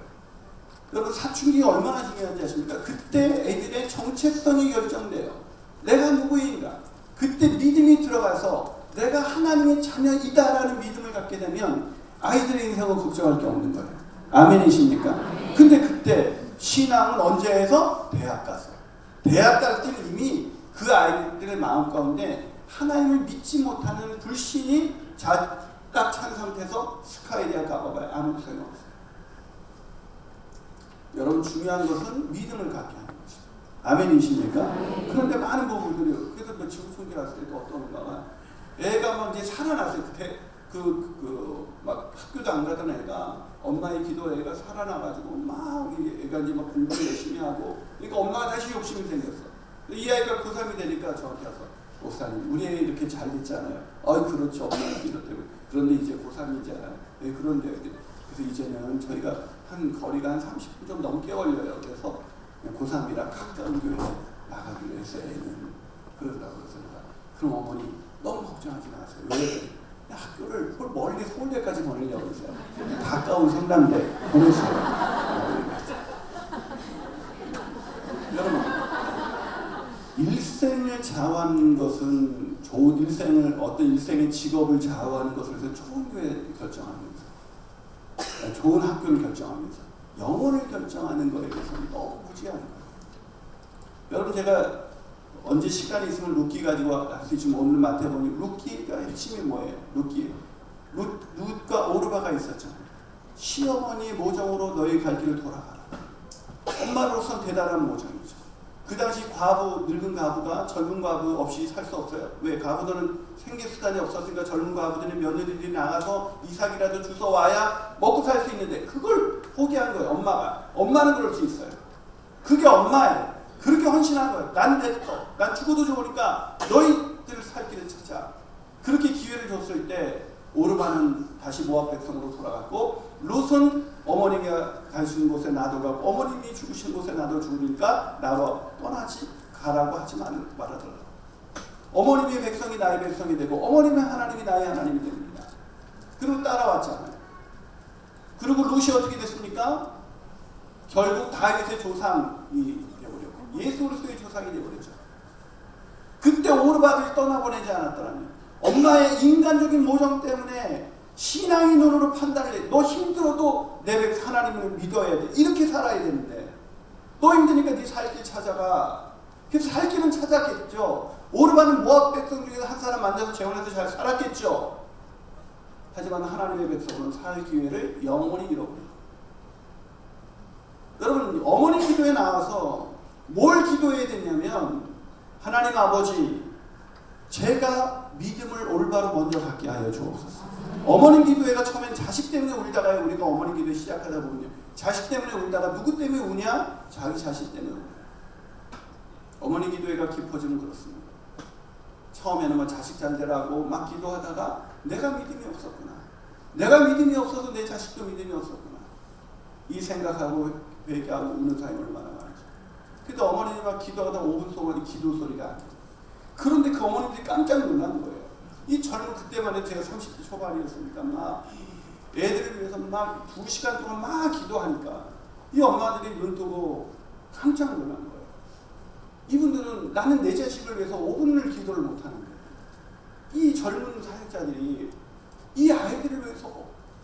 여러분 사춘기가 얼마나 중요한지 아십니까? 그때 애들의 정체성이 결정돼요. 내가 누구인가? 그때 믿음이 들어가서 내가 하나님의 자녀이다라는 믿음을 갖게 되면 아이들의 인생은 걱정할 게 없는 거예요. 아멘이십니까? 근데 그때 신앙은 언제 해서? 대학 가서. 대학 갈 때는 이미 그 아이들의 마음 가운데 하나님을 믿지 못하는 불신이 딱 찬 상태에서 스카이 대학 가봐봐요. 아무 소용없어요. 여러분 중요한 것은 믿음을 갖게 하는 것입니다. 아멘이십니까? 그런데 많은 부부들이 그래서 뭐 지금 손질 왔을 때 어떤 엄마가 애가 막 이제 살아났어요. 막 학교도 안 가던 애가 엄마의 기도에 애가 살아나가지고 막 애가 이제 막 공부를 열심히 하고 그러니까 엄마가 다시 욕심이 생겼어. 이 아이가 고3이 되니까 저한테 와서 목사님 우리 애 이렇게 잘 됐잖아요. 그렇죠. 엄마의 기도 때문에. 그런데 이제 고3이잖아요. 네, 그런데 그래서 이제는 저희가 한 거리가 한 30분 좀 넘게 걸려요. 그래서 고3이랑 가까운 교회 나가기로 했어요. 애는 그러더라고요. 그래서 내가 그럼 어머니 너무 걱정하지 마세요. 왜? 학교를 멀리 서울대까지 보내려고 했어요. 가까운 성남대 보냈어요. 여러분 일생을 좌우하는 것은 어떤 일생의 직업을 좌우하는 것을 위해서 좋은 교회를 결정하면서 좋은 학교를 결정하면서 영혼을 결정하는 것에 대해서는 너무 무지한 거예요. 여러분 제가 언제 시간이 있으면 룻기 가지고 할 수 있지만 오늘 마태복음 룻기가 핵심이 뭐예요? 룻과 오르바가 있었잖아요. 시어머니의 모정으로 너희 갈 길을 돌아가라. 엄마로서는 대단한 모정이죠. 그 당시 늙은 과부가 젊은 과부 없이 살 수 없어요. 왜? 과부들은 생계수단이 없었으니까 젊은 과부들은 며느리들이 나가서 이삭이라도 주워 와야 먹고 살 수 있는데 그걸 포기한 거예요. 엄마는 그럴 수 있어요. 그게 엄마예요. 그렇게 헌신한 거예요. 난 됐어. 난 죽어도 좋으니까 너희들 살 길을 찾아. 그렇게 기회를 줬을 때 오르바는 다시 모압 백성으로 돌아갔고 룻은 어머니가 가신 곳에 나도 가고 어머님이 죽으신 곳에 나도 죽으니까 나로 떠나지 가라고 하지 말아달라고. 어머님의 백성이 나의 백성이 되고 어머님의 하나님이 나의 하나님이 됩니다. 그리고 따라왔잖아요. 그리고 룻이 어떻게 됐습니까? 결국 다윗의 조상이 되어버렸고 예수 그리스도의 조상이 되어버렸죠. 그때 오르바를 떠나보내지 않았더라면 엄마의 인간적인 모정 때문에 신앙의 눈으로 판단을 해. 너 힘들어도 내 하나님을 믿어야 돼. 이렇게 살아야 되는데 너 힘드니까 네 살 길 찾아가. 그래서 살 길은 찾았겠죠. 오르바는 모압 백성 중에서 한 사람 만나서 재혼해서 잘 살았겠죠. 하지만 하나님의 백성은 살 기회를 영원히 잃어버려요. 여러분 어머니 기도에 나와서 뭘 기도해야 되냐면 하나님 아버지 제가 믿음을 올바로 먼저 갖게 하여 주옵소서. 어머님 기도회가 처음엔 자식 때문에 울다가요. 우리가 어머님 기도 시작하다 보면요. 자식 때문에 울다가 누구 때문에 우냐? 자기 자식 때문에 우냐. 어머니 기도회가 깊어지면 그렇습니다. 처음에는 뭐 자식 잘 되라고 막 기도하다가 내가 믿음이 없었구나. 내가 믿음이 없어서 내 자식도 믿음이 없었구나. 이 생각하고 회개하고 우는 사람이 얼마나 많은지. 근데 어머님이 막 기도하다 5분 동안 기도 소리가 안 돼요. 그런데 그 어머님들이 깜짝 놀란 거예요. 이 젊은 그때만 해도 제가 30대 초반이었으니까 막 애들을 위해서 막 2시간 동안 막 기도하니까 이 엄마들이 눈 뜨고 깜짝 놀란 거예요. 이분들은 나는 내 자식을 위해서 5분을 기도를 못하는 거예요. 이 젊은 사역자들이 이 아이들을 위해서,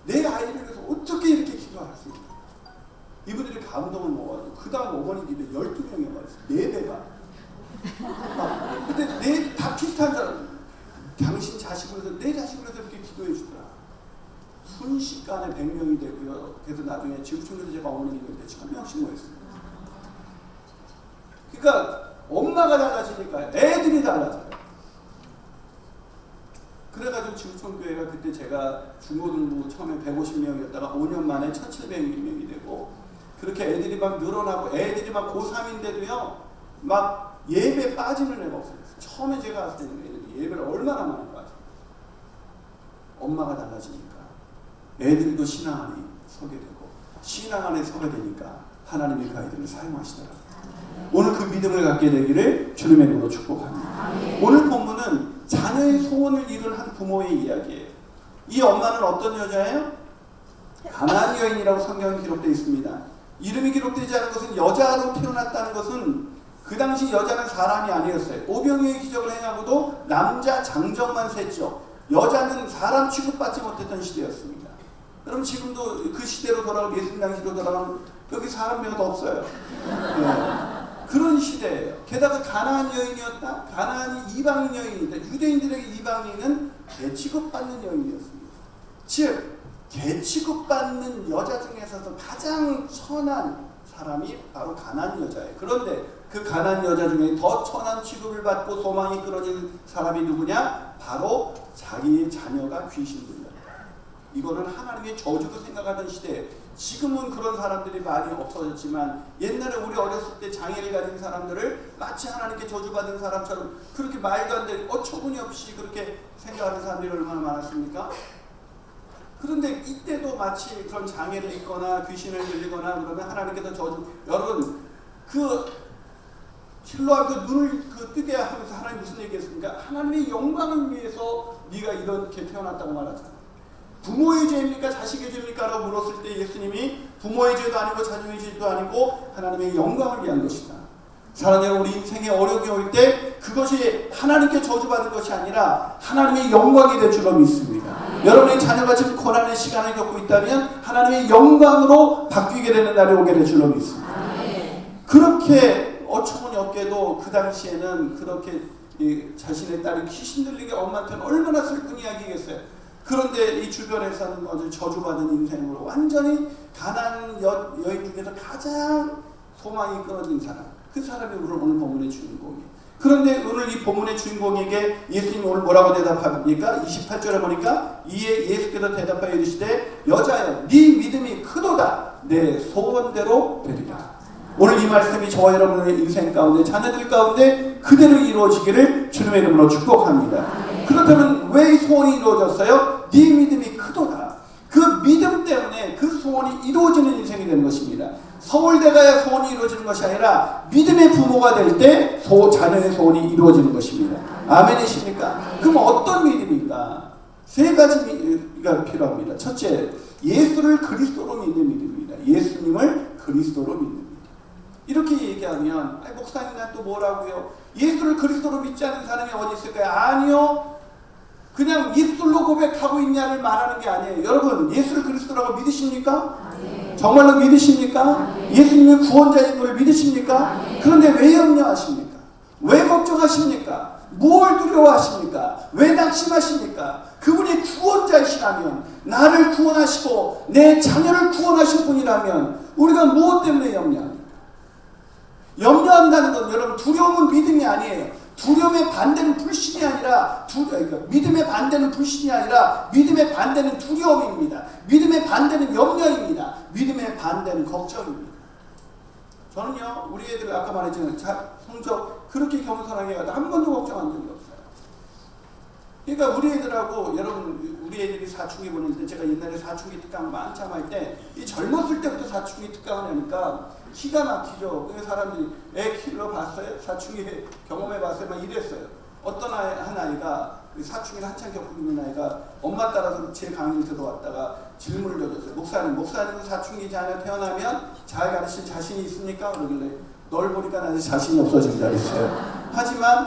내 아이를 위해서 어떻게 이렇게 기도할 수 있나. 이분들이 감동을 먹어가지고 그 다음 어머니 기도 12명이 와있어요. 4배가. 근데 다 비슷한 사람. 당신 자식을 위해서, 내 자식을 위해서 이렇게 기도해 주더라. 순식간에 100명이 되고요. 그래서 나중에 지구촌에서 제가 어머니 기도할 때 1000명씩 모였습니다. 그러니까 엄마가 달라지니까 애들이 달라져요. 그래가지고 지구촌교회가 그때 제가 중고등부 처음에 150명이었다가 5년 만에 1700명이 되고 그렇게 애들이 막 늘어나고 애들이 막 고3인데도요 막 예배 빠지는 애가 없어요. 처음에 제가 갔을 때는 애들이 예배를 얼마나 많이 빠져. 엄마가 달라지니까 애들도 신앙 안에 서게 되고 신앙 안에 서게 되니까 하나님이 그 아이들을 사용하시더라고요. 오늘 그 믿음을 갖게 되기를 주님의 이름으로 축복합니다. 오늘 본문은 자녀의 소원을 이룬 한 부모의 이야기예요. 이 엄마는 어떤 여자예요? 가나안 여인이라고 성경에 기록되어 있습니다. 이름이 기록되지 않은 것은 여자로 태어났다는 것은 그 당시 여자는 사람이 아니었어요. 오병이어의 기적을 행하고도 남자 장정만 셌죠. 여자는 사람 취급받지 못했던 시대였습니다. 여러분 지금도 그 시대로 돌아가면 예수님 당시로 돌아가면 여기 사람 몇도 없어요. 네. 그런 시대예요. 게다가 가나안 여인이었다. 가나안이 이방인 여인이다. 유대인들에게 이방인은 개취급받는 여인이었습니다. 즉 개취급받는 여자 중에서도 가장 천한 사람이 바로 가나안 여자예요. 그런데 그 가나안 여자 중에 더 천한 취급을 받고 소망이 끊어진 사람이 누구냐? 바로 자기의 자녀가 귀신 들렸다. 이거는 하나님의 저주로 생각하던 시대에 지금은 그런 사람들이 많이 없어졌지만 옛날에 우리 어렸을 때 장애를 가진 사람들을 마치 하나님께 저주받은 사람처럼 그렇게 말도 안 되는 어처구니 없이 그렇게 생각하는 사람들이 얼마나 많았습니까? 그런데 이때도 마치 그런 장애를 입거나 귀신을 들리거나 그러면 하나님께서 저주. 여러분 그 실로와 그 눈을 뜨게 하면서 하나님 무슨 얘기했습니까? 하나님의 영광을 위해서 네가 이렇게 태어났다고 말하잖아. 부모의 죄입니까? 자식의 죄입니까? 라고 물었을 때 예수님이 부모의 죄도 아니고 자녀의 죄도 아니고 하나님의 영광을 위한 것이다. 사랑하는 우리 인생에 어려움이 올 때 그것이 하나님께 저주받은 것이 아니라 하나님의 영광이 될 줄로 믿습니다. 여러분의 자녀가 지금 고난의 시간을 겪고 있다면 하나님의 영광으로 바뀌게 되는 날이 오게 될 줄로 믿습니다. 그렇게 어처구니 없게도 그 당시에는 그렇게 자신의 딸이 귀신 들리게 엄마한테는 얼마나 슬픈 이야기겠어요. 그런데 이 주변에서는 아주 저주받은 인생으로 완전히 가난한 여인 중에서 가장 소망이 끊어진 사람, 그 사람이 오늘 본문의 주인공이에요. 그런데 오늘 이 본문의 주인공에게 예수님이 오늘 뭐라고 대답합니까? 28절에 보니까 이에 예수께서 대답하여 이르시되 여자여 네 믿음이 크도다 내 소원대로 되리라. 오늘 이 말씀이 저와 여러분의 인생 가운데 자녀들 가운데 그대로 이루어지기를 주님의 이름으로 축복합니다. 그렇다면 왜 소원이 이루어졌어요? 네 믿음이 크도다. 그 믿음 때문에 그 소원이 이루어지는 인생이 되는 것입니다. 서울대 가야 소원이 이루어지는 것이 아니라 믿음의 부모가 될 때 자녀의 소원이 이루어지는 것입니다. 아멘이십니까? 그럼 어떤 믿음인가? 세 가지가 필요합니다. 첫째, 예수를 그리스도로 믿는 믿음입니다. 예수님을 그리스도로 믿는 믿음. 이렇게 얘기하면 목사님 난 또 뭐라고요? 예수를 그리스도로 믿지 않는 사람이 어디 있을까요? 아니요. 그냥 입술로 고백하고 있냐를 말하는 게 아니에요. 여러분 예수를 그리스도라고 믿으십니까? 정말로 믿으십니까? 예수님의 구원자인 걸 믿으십니까? 그런데 왜 염려하십니까? 왜 걱정하십니까? 뭘 두려워하십니까? 왜 낙심하십니까? 그분이 구원자이시라면 나를 구원하시고 내 자녀를 구원하실 분이라면 우리가 무엇 때문에 염려합니까? 염려한다는 건 여러분 두려움은 믿음이 아니에요. 두려움의 반대는 불신이 아니라 그러니까 믿음의 반대는 불신이 아니라 믿음의 반대는 두려움입니다. 믿음의 반대는 염려입니다. 믿음의 반대는 걱정입니다. 저는요 우리 애들 아까 말했지만 성적 그렇게 겸손하게 가도 한 번도 걱정한 적이 없어요. 그러니까 우리 애들하고 여러분 우리 애들이 사춘기 보낼 때 제가 옛날에 사춘기 특강 한참 할 때 이 젊었을 때부터 사춘기 특강을 하니까 기가 막히죠. 그 사람들이 애 키러 봤어요? 사춘기 경험해 봤어요? 막 이랬어요. 어떤 한 아이가 사춘기를 한참 겪고 있는 아이가 엄마 따라서 제 강의를 들어왔다가 질문을 던졌어요. 목사님 사춘기 자녀 태어나면 잘 가르칠 자신이 있습니까? 그러길래 널 보니까 나는 자신이 없어진다 했어요. 하지만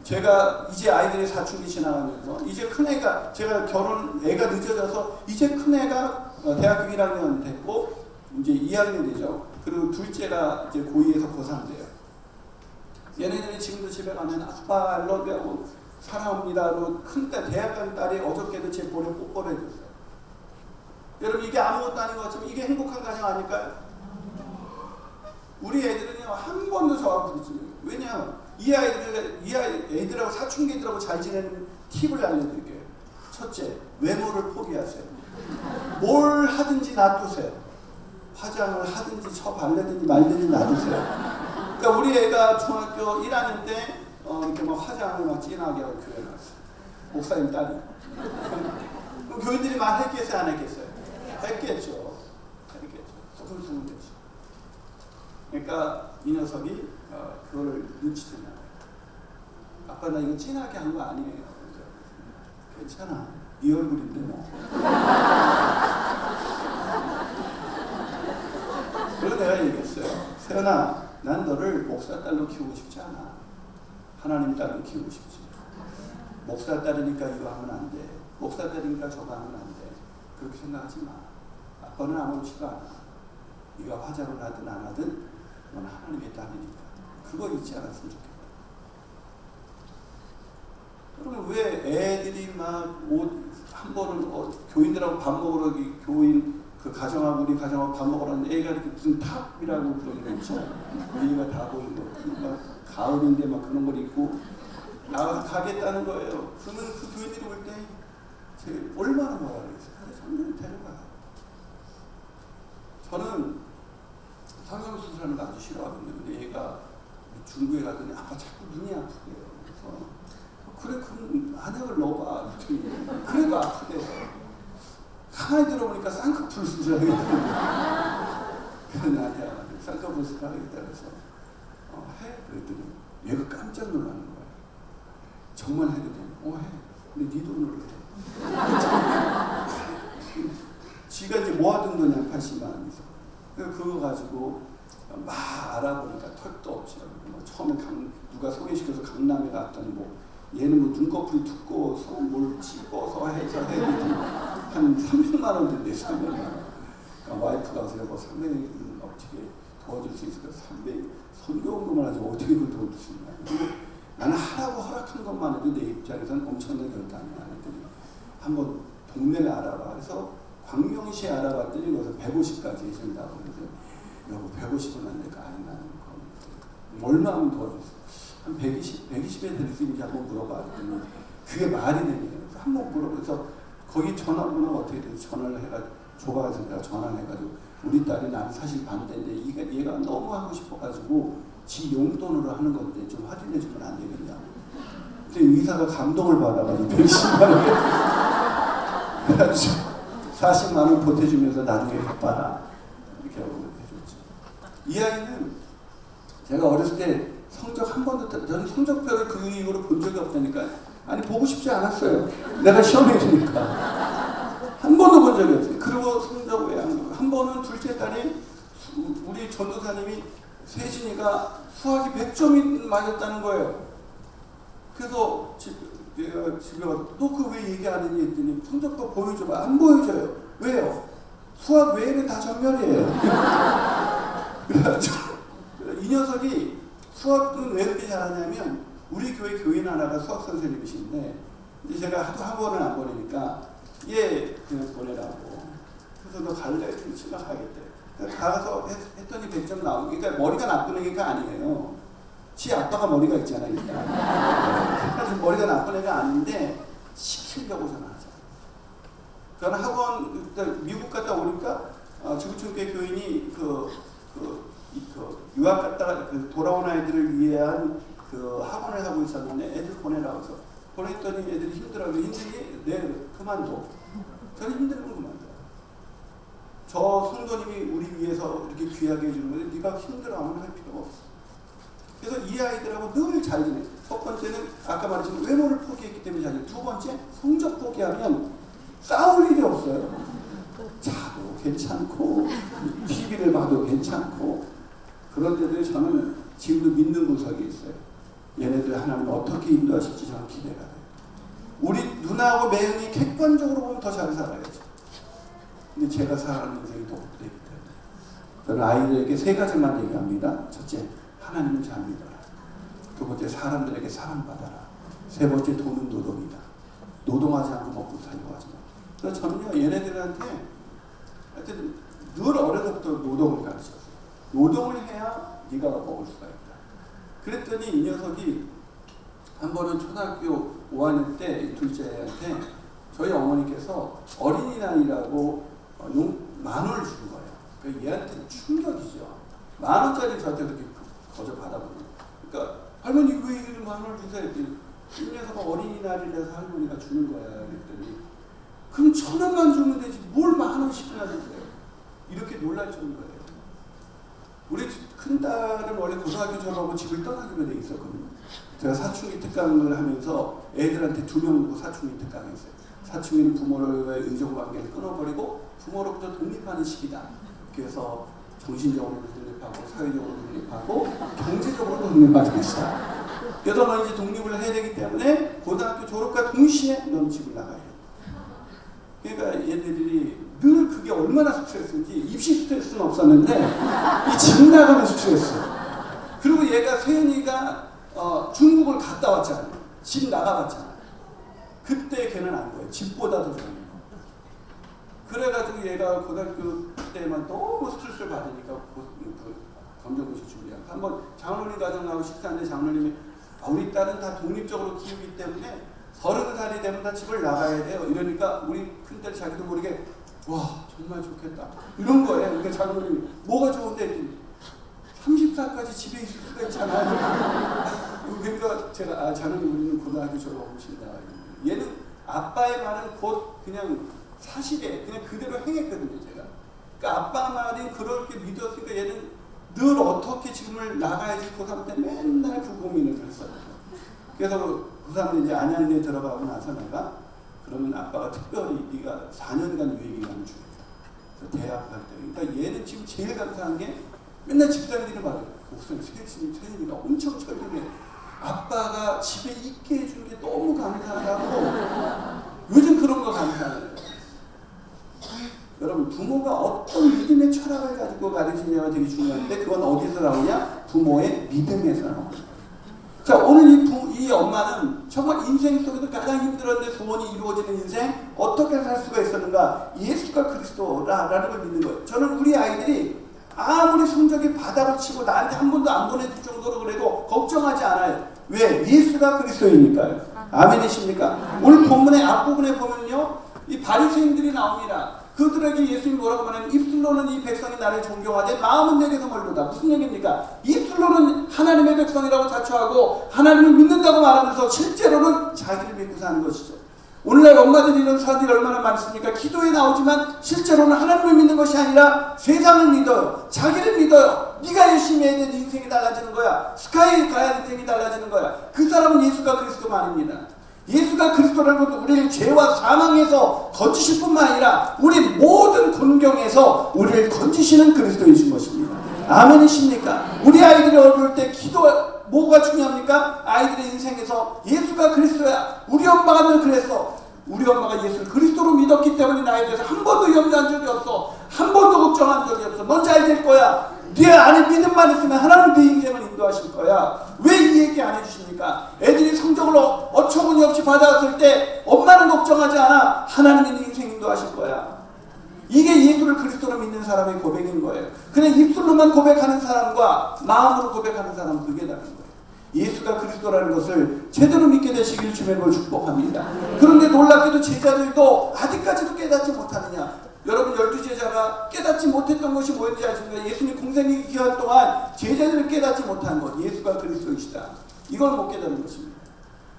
제가 이제 아이들이 사춘기 지나가면서 이제 큰애가 제가 애가 늦어져서 이제 큰애가 대학교 1학년 됐고 이제 2학년 되죠. 그리고 둘째가 이제 고2에서 고3 돼요. 얘네들이 지금도 집에 가면 아빠 알러뷰하고 사랑합니다로 큰딸 대학 간 딸이 어저께도 제 볼에 뽀뽀를 해줬어요. 여러분 이게 아무것도 아닌 것 같지만 이게 행복한 가정 아닐까요? 우리 애들은요 한 번도 저하고 부딪히지. 왜냐 이 애들하고 사춘기 애들하고 잘 지내는 팁을 알려드릴게요. 첫째, 외모를 포기하세요. 뭘 하든지 놔두세요. 화장을 하든지 바르든지 말든지 놔두세요. 그러니까 우리 애가 중학교 1학년 때 이렇게 막 화장을 막 진하게 하고 교회 나왔어요. 목사님 딸이. 그럼 교인들이 말했겠어요, 안 했겠어요? 했겠죠. 소금소금 됐죠. 그러니까 이 녀석이 그걸 눈치채나. 아빠 나 이거 진하게 한 거 아니에요. 괜찮아. 네 얼굴인데 뭐. 그래서 내가 얘기했어요. 세연아, 난 너를 목사 딸로 키우고 싶지 않아. 하나님 딸로 키우고 싶지. 목사 딸이니까 이거 하면 안 돼. 목사 딸이니까 저거 하면 안 돼. 그렇게 생각하지 마. 아빠는 아무렇지도 않아. 네가 화장을 하든 안 하든 넌 하나님의 딸이니까. 그거 잊지 않았으면 좋겠다. 그러면 왜 애들이 막 옷 한 번은 교인들하고 밥 먹으러 교인 그 가정하고 우리 가정하고 밥 먹으러 왔는데 애가 이렇게 무슨 탑이라고 그러는 거 있죠? 위가 다 보이는 거. 막 가을인데 막 그런 걸 입고 나가서 가겠다는 거예요. 그러면 그 교인들이 올 때 제가 얼마나 뭐라 그랬어요. 성경을 데려가. 저는 성형수술하는 거 아주 싫어하거든요. 근데 얘가 중국에 가더니 아빠 자꾸 눈이 아프대요. 그래서 그래 그럼 안약을 넣어봐. 그래도 아프대요. 가만히 들어보니까 쌍꺼풀 수술하겠다. 그래서 나한테 와가지고 쌍꺼풀 수술하겠다 그래서 해? 그랬더니 얘가 깜짝 놀라는 거야. 정말 해도 되냐? 해. 근데 네 돈으로 해. 지가 이제 모아둔 돈이 한 80만 원 있어. 그거 가지고 막 알아보니까 턱도 없지. 뭐 처음에 누가 소개시켜서 강남에 갔더니 뭐 얘는 뭐 눈꺼풀이 두꺼워서 뭘 찍어서 해서 한 300만 원 든대. 300만 원. 그러니까 와이프가 와서 뭐 300만 어떻게 도와줄 수 있을까? 300 선교운동을 하지 어떻게 그걸 도와줄 수 있냐. 그리고 나는 하라고 허락한 것만 해도 내 입장에서는 엄청난 결단이야. 그랬더니 한번 동네를 알아봐. 그래서 광명시에 알아봤더니 거기서 150까지 해준다고. 그래서 여보 150은 안 될까? 아니 나는 얼마 하면 도와줬어. 한 120에 될 수 있는지 한번 물어봐. 그랬더니 그게 말이 되네요. 한번 물어봐서 거기 전화번호가 어떻게 돼서 전화를 해가지고 조가에서 내가 전화를 해가지고 우리 딸이 나는 사실 반대인데 얘가 너무 하고 싶어가지고 지 용돈으로 하는 건데 좀 확인해주면 안 되겠냐고. 근데 의사가 감동을 받아가지고 110만 원 그래가지고 40만 원 보태주면서 나중에 갚아라 이렇게 하고 해줬죠. 이 아이는 제가 어렸을 때 성적 한 번도 저는 성적표를 그 이후로 본 적이 없다니까. 아니 보고 싶지 않았어요. 내가 시험해 주니까 한 번도 본 적이 없어요. 그리고 성적 왜 안 하고 한 번은 둘째 딸이 우리 전도사님이 세진이가 수학이 100점이 맞았다는 거예요. 그래서 내가 집에 와서 너 그 왜 얘기 안 했니 했더니 성적표 보여줘봐. 안 보여줘요. 왜요? 수학 외에는 다 전멸이에요. 그래가지고 이 녀석이 수학은 왜 그렇게 잘하냐면 우리 교회 교인 하나가 수학 선생님이신데 이제 제가 하도 학원을 안 보내니까 얘 그냥 보내라고. 그래서 너 갈래? 친구 가겠대. 가서 했더니 100점 나오고. 그러니까 머리가 나쁜 애가 아니에요. 지 아빠가 머리가 있잖아요. 일단. 머리가 나쁜 애가 아닌데 시키려고 전화하잖아. 저는 학원 미국 갔다 오니까 지구촌교회 교인이 유학 갔다가 돌아온 아이들을 위한 그 학원을 하고 있었는데 애들 보내라고 해서 보냈더니 애들이 힘들어하고 힘들니? 네, 그만둬. 저는 힘들면 그만둬. 저 성도님이 우리 위해서 이렇게 귀하게 해주는 건데 네가 힘들어하면 할 필요가 없어. 그래서 이 아이들하고 늘 잘 지내. 첫 번째는 아까 말했지만 외모를 포기했기 때문에 잘 지내. 두 번째, 성적 포기하면 싸울 일이 없어요. 자도 괜찮고 TV를 봐도 괜찮고. 그런데도 저는 지금도 믿는 구석이 있어요. 얘네들 하나님 어떻게 인도하실지 저는 기대가 돼요. 우리 누나하고 매형이 객관적으로 보면 더 잘 살아야죠. 근데 제가 살아가는 인생이 더 없기 때문에 저는 아이들에게 세 가지만 얘기합니다. 첫째, 하나님을 잘 믿어라. 두 번째, 사람들에게 사랑받아라. 세 번째, 돈은 노동이다. 노동하지 않고 먹고 살려고 하지 마. 그래서 저는요, 얘네들한테 하여튼 늘 어려서부터 노동을 가르쳤어요. 노동을 해야 네가 먹을 수가 있다. 그랬더니 이 녀석이 한 번은 초등학교 5학년 때 둘째한테 저희 어머니께서 어린이날이라고 10,000원을 준 거예요. 그러니까 얘한테는 충격이죠. 10,000원짜리 저한테 그렇게 거저 받아보는. 그러니까 할머니 왜 10,000원을 주세요? 했더니 이 녀석은 어린이날이라서 할머니가 주는 거야. 그랬더니 그럼 1,000원만 주면 되지 뭘 10,000원씩이나 주세요. 이렇게 놀랄 정도예요. 우리 큰딸은 원래 고등학교 졸업하고 집을 떠나기로 돼 있었거든요. 제가 사춘기 특강을 하면서 애들한테 2명 사춘기 특강했어요. 사춘기는 부모로의 의존관계를 끊어버리고 부모로부터 독립하는 시기다. 그래서 정신적으로도 독립하고 사회적으로도 독립하고 경제적으로도 독립하는 것이다. 그래서 너 이제 독립을 해야 되기 때문에 고등학교 졸업과 동시에 넌 집을 나가야 돼. 그러니까 얘네들이 늘 그게 얼마나 스트레스인지 입시 스트레스는 없었는데 이 집 나가는 스트레스. 그리고 얘가 세연이가 중국을 갔다 왔잖아요. 집 나가봤잖아요. 그때 걔는 안 거예요. 집보다도 좋은 거. 그래가지고 얘가 고등학교 때만 너무 스트레스를 받으니까 검정고시 준비하고 한번 장로님 가정 나오고 식사하는데 장로님이 우리 딸은 다 독립적으로 키우기 때문에 30살이 되면 다 집을 나가야 돼요. 이러니까 우리 큰딸 자기도 모르게 와 정말 좋겠다 이런 거예요. 그러니까 장로님이 뭐가 좋은데 30살까지 집에 있을 수가 있잖아요. 그러니까 제가 장로님 우리는 고등학교 졸업하신다. 얘는 아빠의 말은 곧 그냥 사실에 그냥 그대로 행했거든요. 제가. 그러니까 아빠 말이 그렇게 믿었으니까 얘는 늘 어떻게 지금을 나가야지 고3 때 맨날 그 고민을 했어요. 그래서 고3은 이제 안양대에 들어가고 나서 내가 그러면 아빠가 특별히 네가 4년간 유예기간을 주겠다. 그래서 대학 갈 때. 그러니까 얘는 지금 제일 감사한 게 맨날 집사람들이 말해요. 목사님 세연이가 엄청 철저해. 아빠가 집에 있게 해준 게 너무 감사하다고 요즘 그런 거 감사해요. 여러분 부모가 어떤 믿음의 철학을 가지고 가르치냐가 되게 중요한데 그건 어디서 나오냐? 부모의 믿음에서 나옵니다. 자 오늘 이 엄마는 정말 인생 속에서 가장 힘들었는데 소원이 이루어지는 인생 어떻게 살 수가 있었는가? 예수가 그리스도라는 걸 믿는 거예요. 저는 우리 아이들이 아무리 성적이 바닥을 치고 나한테 한 번도 안 보내줄 정도로 그래도 걱정하지 않아요. 왜? 예수가 그리스도이니까요. 아멘이십니까? 오늘 본문의 앞부분에 보면요. 이 바리새인들이 나옵니다. 그들에게 예수님이 뭐라고 말하냐면 입술로는 이 백성이 나를 존경하되 마음은 내게서 멀도다. 무슨 얘기입니까? 입술로는 하나님의 백성이라고 자처하고 하나님을 믿는다고 말하면서 실제로는 자기를 믿고 사는 것이죠. 오늘날 엄마들이 이런 사람들이 얼마나 많습니까? 기도에 나오지만 실제로는 하나님을 믿는 것이 아니라 세상을 믿어요. 자기를 믿어요. 네가 열심히 해야 돼. 네 인생이 달라지는 거야. 스카이에 가야 돼. 인생이 달라지는 거야. 그 사람은 예수가 그리스도가 아닙니다. 예수가 그리스도라는 것은 우리를 죄와 사망에서 건지실 뿐만 아니라 우리 모든 곤경에서 우리를 건지시는 그리스도이신 것입니다. 아멘이십니까? 우리 아이들이 어려울 때 기도 뭐가 중요합니까? 아이들의 인생에서 예수가 그리스도야. 우리 엄마가 늘 그랬어. 우리 엄마가 예수를 그리스도로 믿었기 때문에 나에 대해서 한 번도 염려한 적이 없어. 한 번도 걱정한 적이 없어. 넌 잘 될 거야. 네 안에 믿음만 있으면 하나님 네 인생을 인도하실 거야. 왜 이 얘기 안 해주십니까? 애들이 성적을 어처구니 없이 받아왔을 때 엄마는 걱정하지 않아. 하나님이 네 인생 인도하실 거야. 이게 예수를 그리스도로 믿는 사람의 고백인 거예요. 그냥 입술로만 고백하는 사람과 마음으로 고백하는 사람은 그게 다른 거예요. 예수가 그리스도라는 것을 제대로 믿게 되시길 주님으로 축복합니다. 그런데 놀랍게도 제자들도 아직까지도 깨닫지 못하느냐. 여러분 12제자가 깨닫지 못했던 것이 뭐였는지 아십니까? 예수님 공생의 기간 동안 제자들을 깨닫지 못한 것. 예수가 그리스도이시다. 이걸 못 깨닫는 것입니다.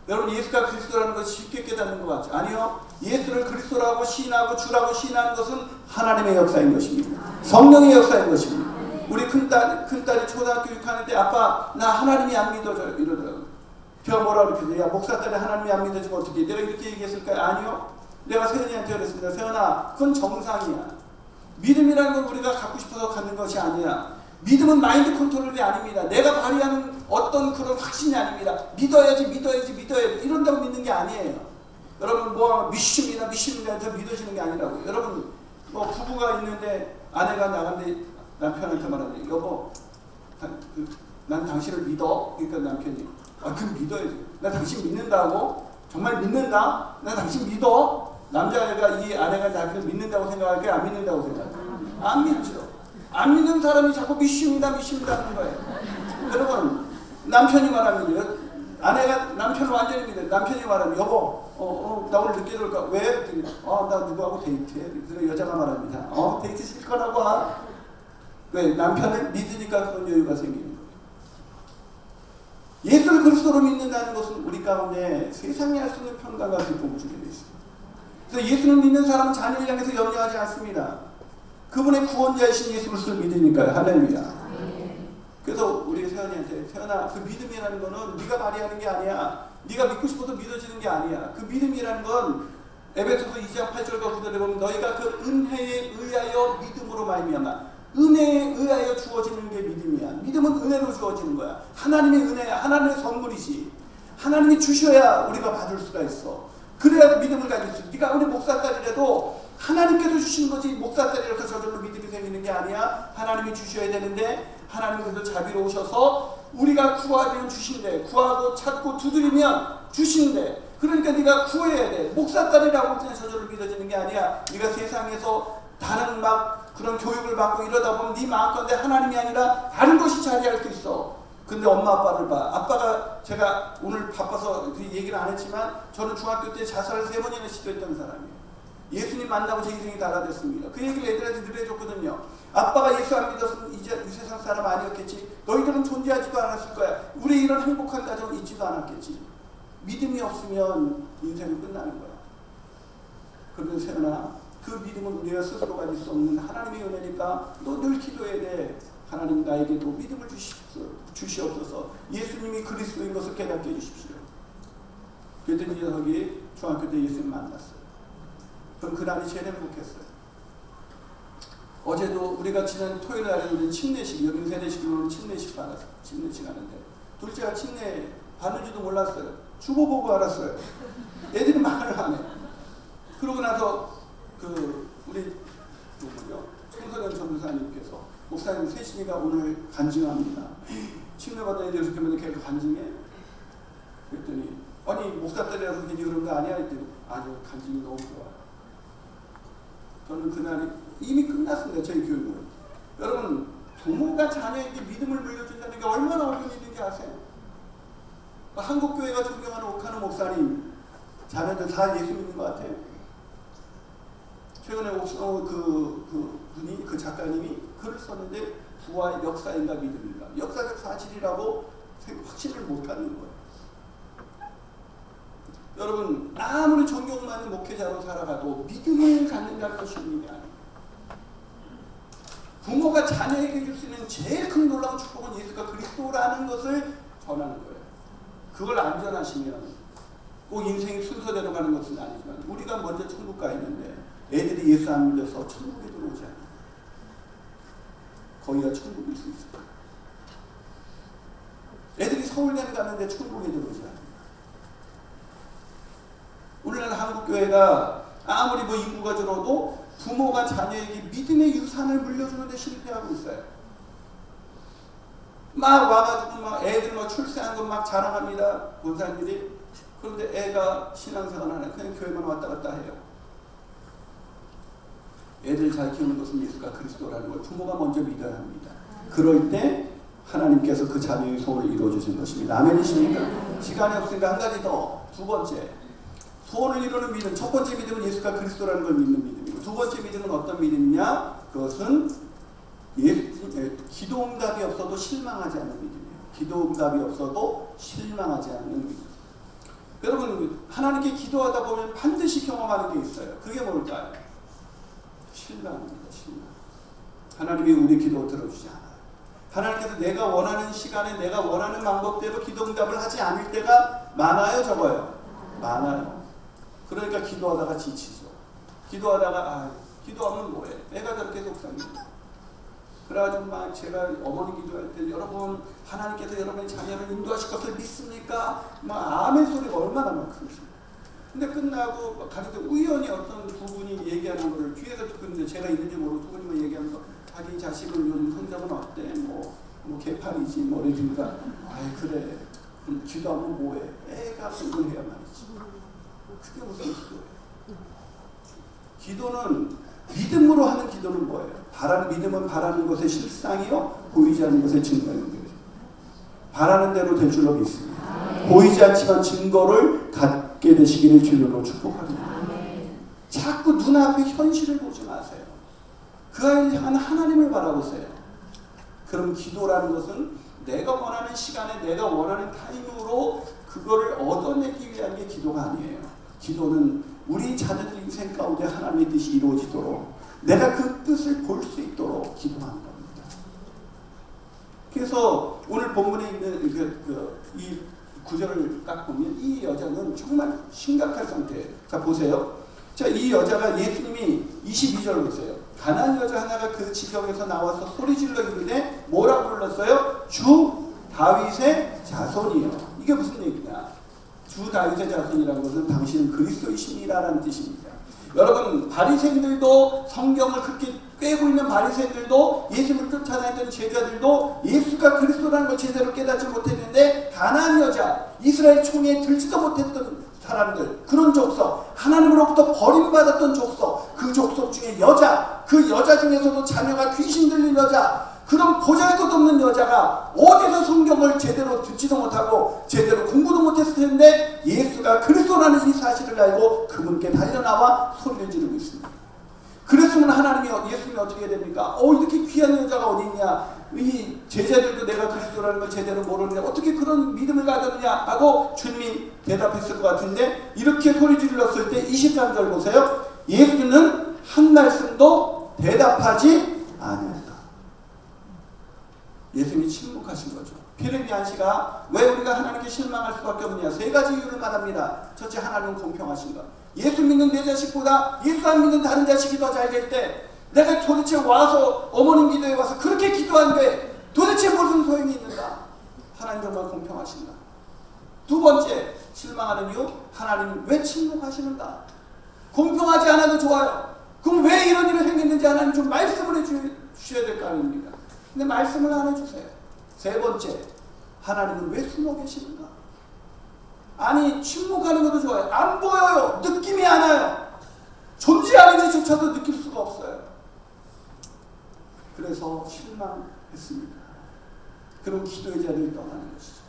여러분 예수가 그리스도라는 것을 쉽게 깨닫는 것 같죠? 아니요. 예수를 그리스도라고 시인하고 주라고 시인하는 것은 하나님의 역사인 것입니다. 성령의 역사인 것입니다. 우리 큰딸이 초등학교 6학년 때 아빠 나 하나님이 안 믿어져요 이러더라고요. 제가 뭐라 그랬겠어요? 야 목사 딸이 하나님이 안 믿어지면 어떻게 내가 이렇게 얘기했을까요? 아니요. 내가 세연이한테 그랬습니다. 세연아 그건 정상이야. 믿음이라는 건 우리가 갖고 싶어서 갖는 것이 아니야. 믿음은 마인드 컨트롤이 아닙니다. 내가 발휘하는 어떤 그런 확신이 아닙니다. 믿어야지 이런다고 믿는 게 아니에요. 여러분 뭐 믿습니다 해서 믿어지는 게 아니라고요. 여러분 뭐 부부가 있는데 아내가 나간데 남편한테 말하는데 여보 난 당신을 믿어. 그러니까 남편이 그럼 믿어야지. 나 당신 믿는다고? 정말 믿는다? 나 당신 믿어? 남자애가 이 아내가 남편을 믿는다고 생각할게 안 믿는다고 생각할게? 안 믿죠. 안 믿는 사람이 자꾸 믿습니다 하는 거예요. 여러분 남편이 말하면요. 아내가 남편을 완전히 믿어요. 남편이 말하면 여보 나 오늘 늦게 들어올까? 왜? 나 누구하고 데이트해. 그래서 여자가 말합니다. 데이트 싫거라고. 왜? 남편을 믿으니까 그런 여유가 생기는 거예요. 예수를 그리스도로 믿는다는 것은 우리 가운데 세상에 할 수 있는 평강과 기쁨을 주게 되어 있습니다. 그래서 예수를 믿는 사람은 자녀를 향해서 염려하지 않습니다. 그분의 구원자이신 예수 그리스도를 믿으니까요. 할렐루야. 그래서 우리 세연이한테 세연아 그 믿음이라는 거는 네가 발휘하는 게 아니야. 네가 믿고 싶어서 믿어지는 게 아니야. 그 믿음이라는 건 에베소서 2장 8절과 9절에 보면 너희가 그 은혜에 의하여 믿음으로 말미암아 은혜에 의하여 주어지는 게 믿음이야. 믿음은 은혜로 주어지는 거야. 하나님의 은혜야. 하나님의 선물이지. 하나님이 주셔야 우리가 받을 수가 있어. 그래야 믿음을 가질 수 있어. 네가 아무리 목사딸이라도 하나님께서 주시는 거지 목사딸이라서 저절로 믿음이 생기는 게 아니야. 하나님이 주셔야 되는데 하나님께서 자비로우셔서 우리가 구하면 주신대. 구하고 찾고 두드리면 주신대. 그러니까 네가 구해야 돼. 목사딸이라고 그냥 저절로 믿어지는 게 아니야. 네가 세상에서 다른 막 그런 교육을 받고 이러다 보면 네 마음가운데 하나님이 아니라 다른 것이 자리할 수 있어. 근데 엄마 아빠를 봐. 아빠가 제가 오늘 바빠서 그 얘기를 안 했지만 저는 중학교 때 자살을 3번이나 시도했던 사람이에요. 예수님 만나고 제 인생이 달라졌습니다. 그 얘기를 애들한테 늘 해줬거든요. 아빠가 예수 안 믿었으면 이제 이 세상 사람 아니었겠지. 너희들은 존재하지도 않았을 거야. 우리 이런 행복한 가정은 있지도 않았겠지. 믿음이 없으면 인생은 끝나는 거야. 그런데 세연아 그 믿음은 우리가 스스로 가질 수 없는 하나님의 은혜니까 너 늘 기도해야 돼. 하나님 나에게도 믿음을 주시옵소서. 예수님이 그리스도인 것을 깨닫게 해주십시오. 그랬더니 이 녀석이 중학교 때 예수님 만났어요. 그럼 그날이 제일 행복했어요. 어제도 우리가 지난 토요일 날에 우리 침례식, 여기 세례식으로 침례식 받았어요. 침례식 하는데 둘째가 침례 받는지도 몰랐어요. 주보 보고 알았어요. 애들이 말을 안 해. 그러고 나서 우리 누구죠? 청소년 전도사님께서 목사님 세신이가 오늘 간증합니다. 침례받은 애들이 이렇게 하면 걔가 간증해? 그랬더니 아니 목사딸이라서 괜히 그런 거 아니야? 했더니 아니요 간증이 너무 좋아요. 저는 그날이 이미 끝났습니다. 저희 교육은. 여러분 부모가 자녀에게 믿음을 물려준다는 게 얼마나 어려운 일인지 아세요? 한국교회가 존경하는 옥하는 목사님 자녀들 다 예수 믿는 것 같아요. 최근에 분이 그 작가님이 글을 썼는데 부활 역사인가 믿음인가 역사적 사실이라고 확신을 못하는 거예요. 여러분 아무리 존경 많은 목회자로 살아가도 믿음을 갖는다는 것이 있는 게 아니에요. 부모가 자녀에게 줄 수 있는 제일 큰 놀라운 축복은 예수가 그리스도라는 것을 전하는 거예요. 그걸 안 전하시면 꼭 인생이 순서대로 가는 것은 아니지만 우리가 먼저 천국 가 있는데 애들이 예수 안 믿어서 천국에 들어오지 않아요. 거기가 천국일 수 있어요. 애들이 서울대를 가는데 천국에 들어오지 않아요. 오늘날 한국교회가 아무리 인구가 줄어도 부모가 자녀에게 믿음의 유산을 물려주는데 실패하고 있어요. 막 와가지고 막 애들 출세한 거 막 자랑합니다. 권사님들이. 그런데 애가 신앙생활 안 해. 그냥 교회만 왔다 갔다 해요. 애들 잘 키우는 것은 예수가 그리스도라는 걸 부모가 먼저 믿어야 합니다. 그럴 때 하나님께서 그 자녀의 소원을 이루어주신 것입니다. 아멘이십니까? 시간이 없으니까 한 가지 더. 두 번째. 소원을 이루는 믿음. 첫 번째 믿음은 예수가 그리스도라는 걸 믿는 믿음이고 두 번째 믿음은 어떤 믿음이냐? 그것은 기도응답이 없어도 실망하지 않는 믿음이에요. 기도응답이 없어도 실망하지 않는 믿음. 여러분 하나님께 기도하다 보면 반드시 경험하는 게 있어요. 그게 뭘까요? 신랑입니다. 신랑. 하나님이 우리 기도 들어주지 않아요. 하나님께서 내가 원하는 시간에 내가 원하는 방법대로 기도 응답을 하지 않을 때가 많아요, 적어요? 많아요. 그러니까 기도하다가 지치죠. 기도하다가 기도하면 뭐해? 내가 저렇게 속상해요. 그래가지고 막 제가 어머니 기도할 때 여러분 하나님께서 여러분의 자녀를 인도하실 것을 믿습니까? 막 아멘 소리가 얼마나 막 크죠. 근데 끝나고 가족들 우연히 어떤 두 분이 얘기하는 거를 뒤에서 듣고 있는데 제가 있는지 모르고 두 분이 얘기하면서 자기 자식은 요즘 성적은 어때? 뭐 개팔이지 뭐래니까 아이 그래 그럼 기도하면 뭐해? 애가 공부해야 말이지. 그게 무슨 기도예요? 기도는 믿음으로 하는 기도는 뭐예요? 믿음은 바라는 것의 실상이요 보이지 않는 것의 증거입니다. 바라는 대로 될 줄로 믿습니다. 보이지 않지만 증거를 갖게 되시기를 주님으로 축복합니다. 자꾸 눈앞에 현실을 보지 마세요. 그 아이를 향한 하나님을 바라보세요. 그럼 기도라는 것은 내가 원하는 시간에 내가 원하는 타임으로 그거를 얻어내기 위한 게 기도가 아니에요. 기도는 우리 자녀들 인생 가운데 하나님의 뜻이 이루어지도록 내가 그 뜻을 볼 수 있도록 기도하는 겁니다. 그래서 오늘 본문에 있는 이 구절을 딱 보면 이 여자는 정말 심각한 상태예요. 자 보세요. 자, 이 여자가 예수님이 22절 보세요. 가난한 여자 하나가 그 지경에서 나와서 소리질러 이르되 뭐라고 불렀어요? 주 다윗의 자손이요. 이게 무슨 얘기냐? 주 다윗의 자손이라는 것은 당신은 그리스도이십니다라는 뜻입니다. 여러분 바리새인들도 성경을 그렇게 꿰고 있는 바리새인들도 예수님을 쫓아다니던 제자들도 예수가 그리스도라는 걸 제대로 깨닫지 못했는데 가나안 여자 이스라엘 총회에 들지도 못했던 사람들 그런 족속 하나님으로부터 버림받았던 족속 그 족속 중에 여자 그 여자 중에서도 자녀가 귀신 들린 여자 그런 보잘것없는 여자가 어디서 성경을 제대로 듣지도 못하고 제대로 공부도 못했을 텐데 예수가 그리스도라는 이 사실을 알고 그분께 달려나와 소리를 지르고 있습니다. 그랬으면 예수님이 어떻게 해야 됩니까? 이렇게 귀한 여자가 어디 있냐? 이 제자들도 내가 그리스도라는 걸 제대로 모르는데 어떻게 그런 믿음을 가졌느냐? 하고 주님이 대답했을 것 같은데 이렇게 소리 질렀을 때 23절 보세요. 예수는 한 말씀도 대답하지 않았다. 예수님이 침묵하신 거죠. 피레미 안씨가 왜 우리가 하나님께 실망할 수밖에 없느냐? 세 가지 이유를 말합니다. 첫째, 하나님은 공평하신가? 예수 믿는 내 자식보다 예수 안 믿는 다른 자식이 더 잘 될 때 내가 도대체 와서 어머님 기도에 와서 그렇게 기도한데 도대체 무슨 소용이 있는가? 하나님 정말 공평하신가? 두 번째, 실망하는 이유, 하나님은 왜 침묵하시는가? 공평하지 않아도 좋아요. 그럼 왜 이런 일을 행했는지 하나님 좀 말씀을 해주셔야 될 거 아닙니까? 근데 말씀을 안 해주세요. 세 번째, 하나님은 왜 숨어 계시는가? 아니 침묵하는 것도 좋아요. 안 보여요. 느낌이 안 와요. 존재하는지조차도 느낄 수가 없어요. 그래서 실망했습니다. 그럼 기도의 자리를 떠나는 것이죠.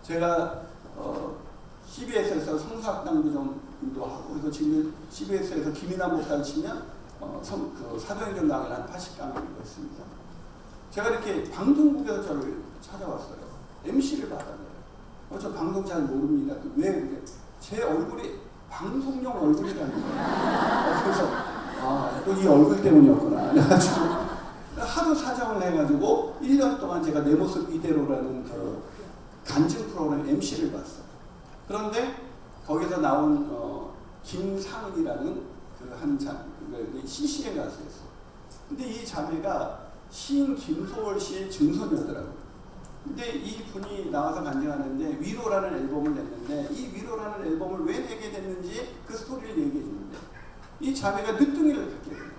제가 CBS에서 성서학당도 좀 인도하고 그래서 지금 CBS에서 김인환 목사를 치면 사도행전 강의를 한 80강을 했습니다. 제가 이렇게 방송국에서 저를 찾아왔어요. MC를 받아요. 저 방송 잘 모릅니다. 왜 그래? 제 얼굴이 방송용 얼굴이라는 거예요. 그래서 또 이 얼굴 때문이었구나. 그래가지고 하도 사정을 해가지고 1년 동안 제가 내 모습 이대로라는 그 간증 프로그램 MC를 봤어요. 그런데 거기서 나온 김상은이라는 그 한 CCM 가수였어요. 근데 이 자매가 시인 김소월 씨의 증손이었더라고요. 근데 이 분이 나와서 간증하는데 위로라는 앨범을 냈는데 이 위로라는 앨범을 왜 내게 됐는지 그 스토리를 얘기해 주는데 이 자매가 늦둥이를 갖게 된 거예요.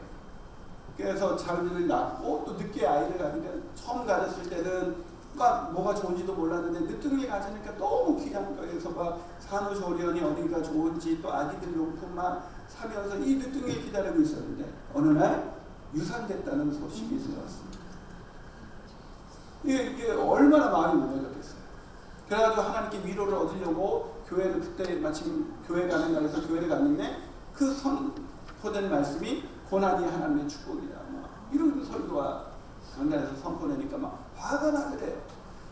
그래서 자매를 낳고 또 늦게 아이를 가니까 처음 가졌을 때는 막 뭐가 좋은지도 몰랐는데 늦둥이 가지니까 너무 귀한 거에서 막 산후조리원이 어디가 좋은지 또 아기들 용품만 사면서 이 늦둥이를 기다리고 있었는데 어느 날 유산됐다는 소식이 들어왔습니다. 이게 얼마나 마음이 무너졌겠어요. 그래가지고 하나님께 위로를 얻으려고 교회를 그때 마침 교회 가는 날에서 교회를 갔는데 그 선포된 말씀이 고난이 하나님의 축복이다. 이런 설교가 강단에서 선포되니까 막 화가 나더래요.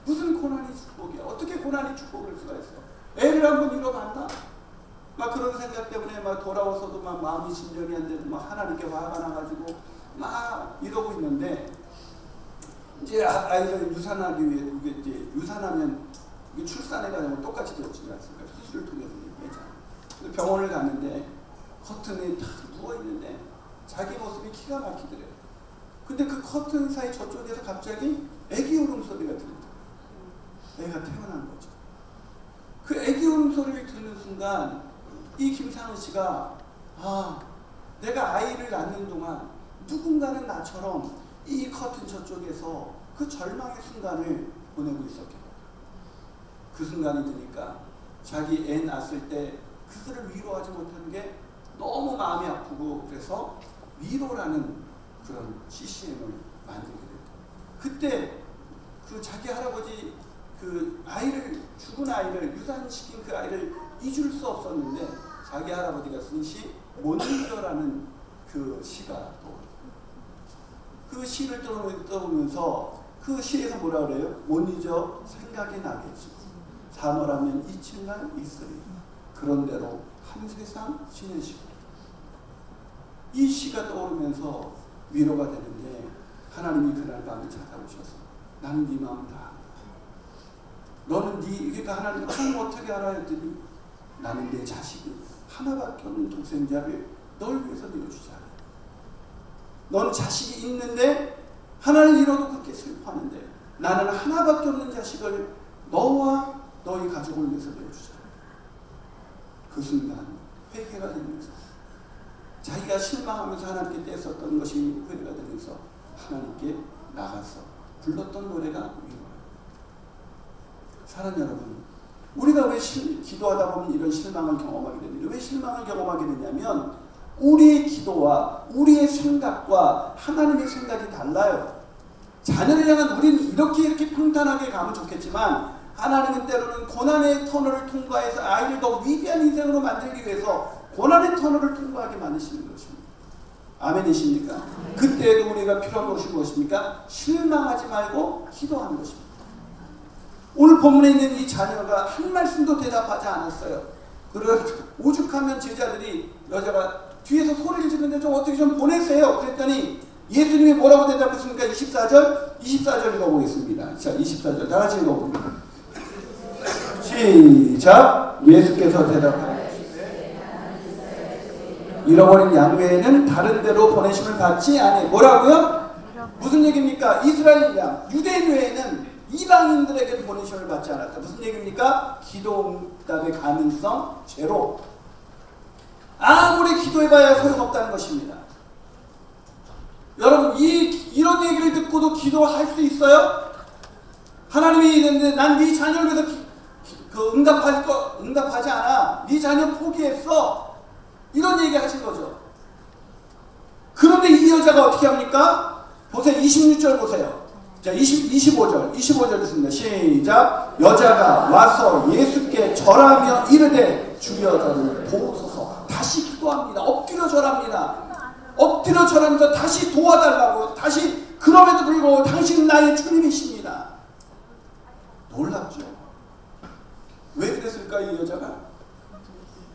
무슨 고난이 축복이야? 어떻게 고난이 축복일 수가 있어? 애를 한번 잃어봤나? 막 그런 생각 때문에 막 돌아와서도 막 마음이 진정이 안 되고 막 하나님께 화가 나가지고 막 이러고 있는데, 이제 아이를 유산하기 위해 이제 유산하면 이게 출산해가지고 똑같이 되어지지 않습니까? 수술을 통해서 되잖아. 병원을 갔는데 커튼에 딱 누워 있는데 자기 모습이 기가 막히더래요. 근데 그 커튼 사이 저쪽에서 갑자기 애기 울음소리가 들린다. 애가 태어난 거죠. 그 애기 울음소리를 듣는 순간 이 김상은 씨가 내가 아이를 낳는 동안 누군가는 나처럼 이 커튼 저쪽에서 그 절망의 순간을 보내고 있었겠다. 그 순간이 드니까 자기 애 낳았을 때 그들을 위로하지 못한 게 너무 마음이 아프고, 그래서 위로라는 그런 CCM을 만들게 됐다. 그때 그 자기 할아버지 그 아이를, 죽은 아이를, 유산시킨 그 아이를 잊을 수 없었는데 자기 할아버지가 쓴 시 못 잊어라는 그 시가 그 시를 떠오면서 그 시에서 뭐라 그래요? 못 잊어 생각이 나겠지. 사노라면 잊힐 날 있으리. 그런대로 한 세상 지내시고. 이 시가 떠오르면서 위로가 되는데, 하나님이 그날 밤에 찾아오셔서 나는 네 마음 다 안다. 너는 그러니까 하나님 어떻게 알아 했더니 나는 내 자식을 하나밖에 없는 독생자를 널 위해서 내어주지 않아. 넌 자식이 있는데 하나를 잃어도 그렇게 슬퍼하는데 나는 하나밖에 없는 자식을 너와 너희 가족을 위해서 내어주자. 그 순간 회개가 되면서 자기가 실망하면서 하나님께 떼었던 것이 회개가 되면서 하나님께 나가서 불렀던 노래가 위로예요. 사랑하는 여러분, 우리가 왜 기도하다 보면 이런 실망을 경험하게 됩니다. 왜 실망을 경험하게 되냐면 우리의 기도와 우리의 생각과 하나님의 생각이 달라요. 자녀를 향한 우리는 이렇게 평탄하게 가면 좋겠지만 하나님은 때로는 고난의 터널을 통과해서 아이를 더 위대한 인생으로 만들기 위해서 고난의 터널을 통과하게 만드시는 것입니다. 아멘이십니까? 그때에도 우리가 필요한 것이 무엇입니까? 실망하지 말고 기도하는 것입니다. 오늘 본문에 있는 이 자녀가 한 말씀도 대답하지 않았어요. 그래서 오죽하면 제자들이, 여자가 뒤에서 소리를 지르는데 좀 어떻게 좀 보내세요. 그랬더니 예수님이 뭐라고 대답했습니까? 24절 읽어보겠습니다. 자, 24절 다 같이 읽어봅니다. 시작. 예수께서 대답하시되 잃어버린 양 외에는 다른 데로 보내심을 받지 않아요. 뭐라고요? 무슨 얘기입니까? 이스라엘 양, 유대인 외에는 이방인들에게 보내심을 받지 않았다. 무슨 얘기입니까? 기도 응답의 가능성 제로. 아무리 기도해봐야 소용없다는 것입니다. 여러분, 이런 얘기를 듣고도 기도할 수 있어요? 하나님이 이랬는데 난 네 자녀를 위해서 응답하지 않아. 네 자녀 포기했어. 이런 얘기 하신 거죠. 그런데 이 여자가 어떻게 합니까? 보세요. 26절 보세요. 자, 25절 있습니다. 시작. 여자가 와서 예수께 절하며 이르되 주여 저를 도우소서. 다시 기도합니다. 엎드려 절합니다. 엎드려 절하면서 다시 도와달라고. 다시, 그럼에도 불구하고 당신은 나의 주님이십니다. 놀랍죠. 왜 그랬을까? 이 여자가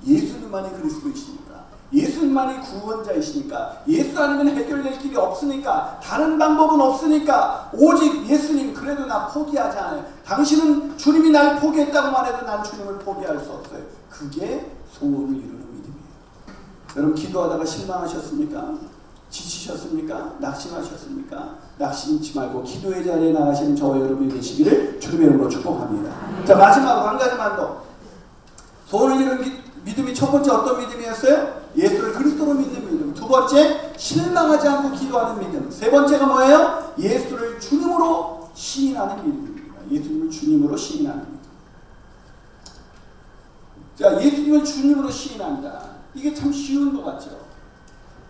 예수님만이 그리스도이시니까, 예수님만이 구원자이시니까, 예수 아니면 해결될 길이 없으니까, 다른 방법은 없으니까 오직 예수님. 그래도 나 포기하지 않아요. 당신은 주님이 날 포기했다고 말해도 난 주님을 포기할 수 없어요. 그게 소원을 이루는 믿음이에요. 여러분, 기도하다가 실망하셨습니까? 지치셨습니까? 낙심하셨습니까? 낙심치 말고 기도의 자리에 나가시는 저와 여러분이 되시기를 주님의 이름으로 축복합니다. 자, 마지막으로 한 가지만 더. 소원을 이루는 믿음이 첫 번째 어떤 믿음이었어요? 예수를 그리스도로 믿는 믿음. 두 번째, 실망하지 않고 기도하는 믿음. 세 번째가 뭐예요? 예수를 주님으로 시인하는 믿음입니다. 예수님을 주님으로 시인하는 믿음. 자, 예수님을 주님으로 시인한다. 이게 참 쉬운 것 같죠?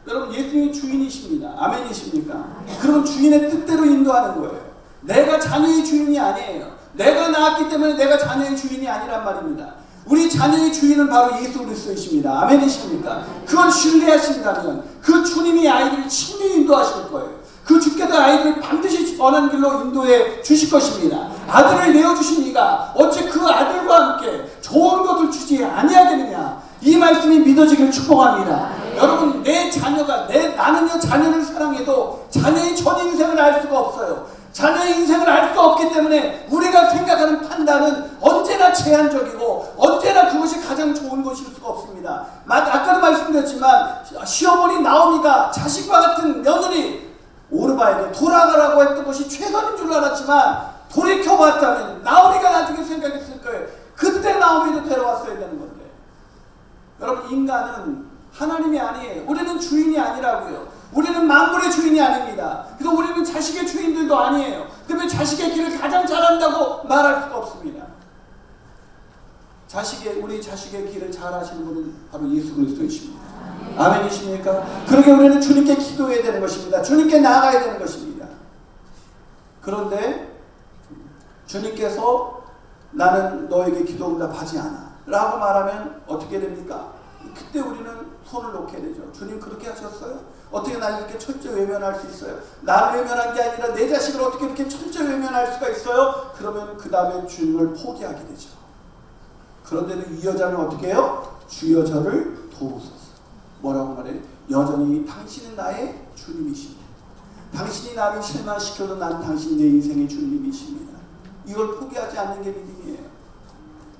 여러분, 예수님이 주인이십니다. 아멘이십니까? 그럼 주인의 뜻대로 인도하는 거예요. 내가 자녀의 주인이 아니에요. 내가 낳았기 때문에 내가 자녀의 주인이 아니란 말입니다. 우리 자녀의 주인은 바로 예수 그리스도이십니다. 아멘이십니까? 그걸 신뢰하신다면 그 주님이 아이들을 친히 인도하실 거예요. 그 주께서 아이들을 반드시 원하는 길로 인도해 주실 것입니다. 아들을 내어주신 이가 어째 그 아들과 함께 좋은 주지 아니하겠느냐. 이 말씀이 믿어지길 축복합니다. 여러분, 내 자녀가 나는요 자녀를 사랑해도 자녀의 전 인생을 알 수가 없어요. 자녀의 인생을 알 수 없기 때문에 우리가 생각하는 판단은 언제나 제한적이고 언제나 그것이 가장 좋은 것일 수가 없습니다. 아까도 말씀드렸지만 시어머니 나오미가 자식과 같은 며느리 오르바에게 돌아가라고 했던 것이 최선인 줄 알았지만 돌이켜봤다면 나오미가 나중에 생각했을 거예요. 그때 나오미도 데려왔어야 되는 건데. 여러분, 인간은 하나님이 아니에요. 우리는 주인이 아니라고요. 우리는 만물의 주인이 아닙니다. 그래서 우리는 자식의 주인들도 아니에요. 그러면 자식의 길을 가장 잘한다고 말할 수가 없습니다. 우리 자식의 길을 잘 하시는 분은 바로 예수 그리스도이십니다. 아멘이십니까? 그러게 우리는 주님께 기도해야 되는 것입니다. 주님께 나아가야 되는 것입니다. 그런데 주님께서 나는 너에게 기도 응답하지 않아 라고 말하면 어떻게 됩니까? 그때 우리는 손을 놓게 되죠. 주님 그렇게 하셨어요? 어떻게 날 이렇게 철저히 외면할 수 있어요? 나를 외면한 게 아니라 내 자식을 어떻게 이렇게 철저히 외면할 수가 있어요? 그러면 그 다음에 주님을 포기하게 되죠. 그런데도 이 여자는 어떻게 해요? 주여 저를 도우소서. 뭐라고 말해요? 여전히 당신은 나의 주님이십니다. 당신이 나를 실망시켜도 난 당신이 내 인생의 주님이십니다. 이걸 포기하지 않는 게 믿음이에요.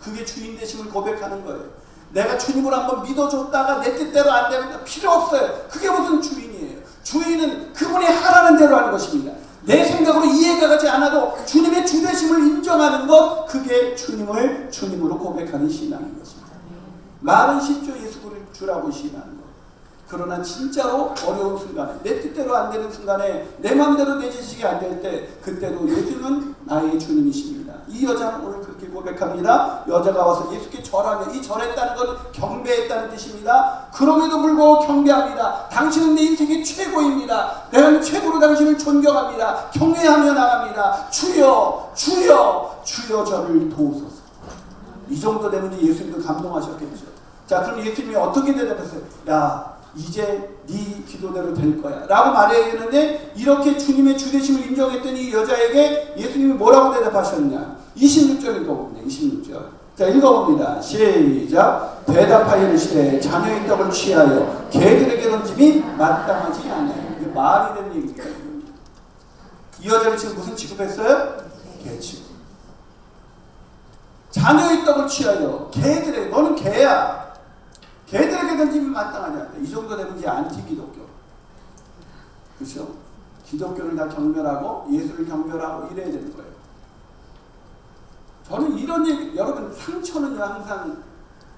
그게 주인 되심을 고백하는 거예요. 내가 주님을 한번 믿어줬다가 내 뜻대로 안 되면 필요 없어요. 그게 무슨 주인이에요. 주인은 그분이 하라는 대로 하는 것입니다. 내 생각으로 이해가 가지 않아도 주님의 주되심을 인정하는 것, 그게 주님을 주님으로 고백하는 신앙인 것입니다. 말은 쉽죠. 예수를 주라고 신앙하는 것. 그러나 진짜로 어려운 순간에, 내 뜻대로 안 되는 순간에, 내 마음대로 내 지식이 안 될 때, 그때도 예수는 나의 주님이십니다. 이 여자는 오늘 그렇게 고백합니다. 여자가 와서 예수께 절하며, 이 절했다는 건 경배했다는 뜻입니다. 그럼에도 불구하고 경배합니다. 당신은 내 인생의 최고입니다. 내가 최고로 당신을 존경합니다. 경외하며 나갑니다. 주여, 주여, 주여 저를 도우소서. 이 정도 되면 예수님도 감동하셨겠죠. 자, 그럼 예수님이 어떻게 대답했어요? 야, 이제 네 기도대로 될 거야 라고 말했는데, 이렇게 주님의 주되심을 인정했더니 이 여자에게 예수님이 뭐라고 대답하셨냐. 26절 읽어봅니다. 26절. 자, 읽어봅니다. 시작. 대답하여 이르시되 자녀의 떡을 취하여 개들에게 던짐이 마땅하지 않아요. 이게 말이 되는 얘기입니다. 이 여자를 지금 무슨 취급했어요? 개 취급. 자녀의 떡을 취하여 개들에게, 너는 개야, 개들에게 던지면 마땅하지 않다. 이 정도 되면 이제 안티 기독교. 그렇죠? 기독교를 다 경멸하고 예수를 경멸하고 이래야 되는 거예요. 저는 이런 얘기, 여러분, 상처는 항상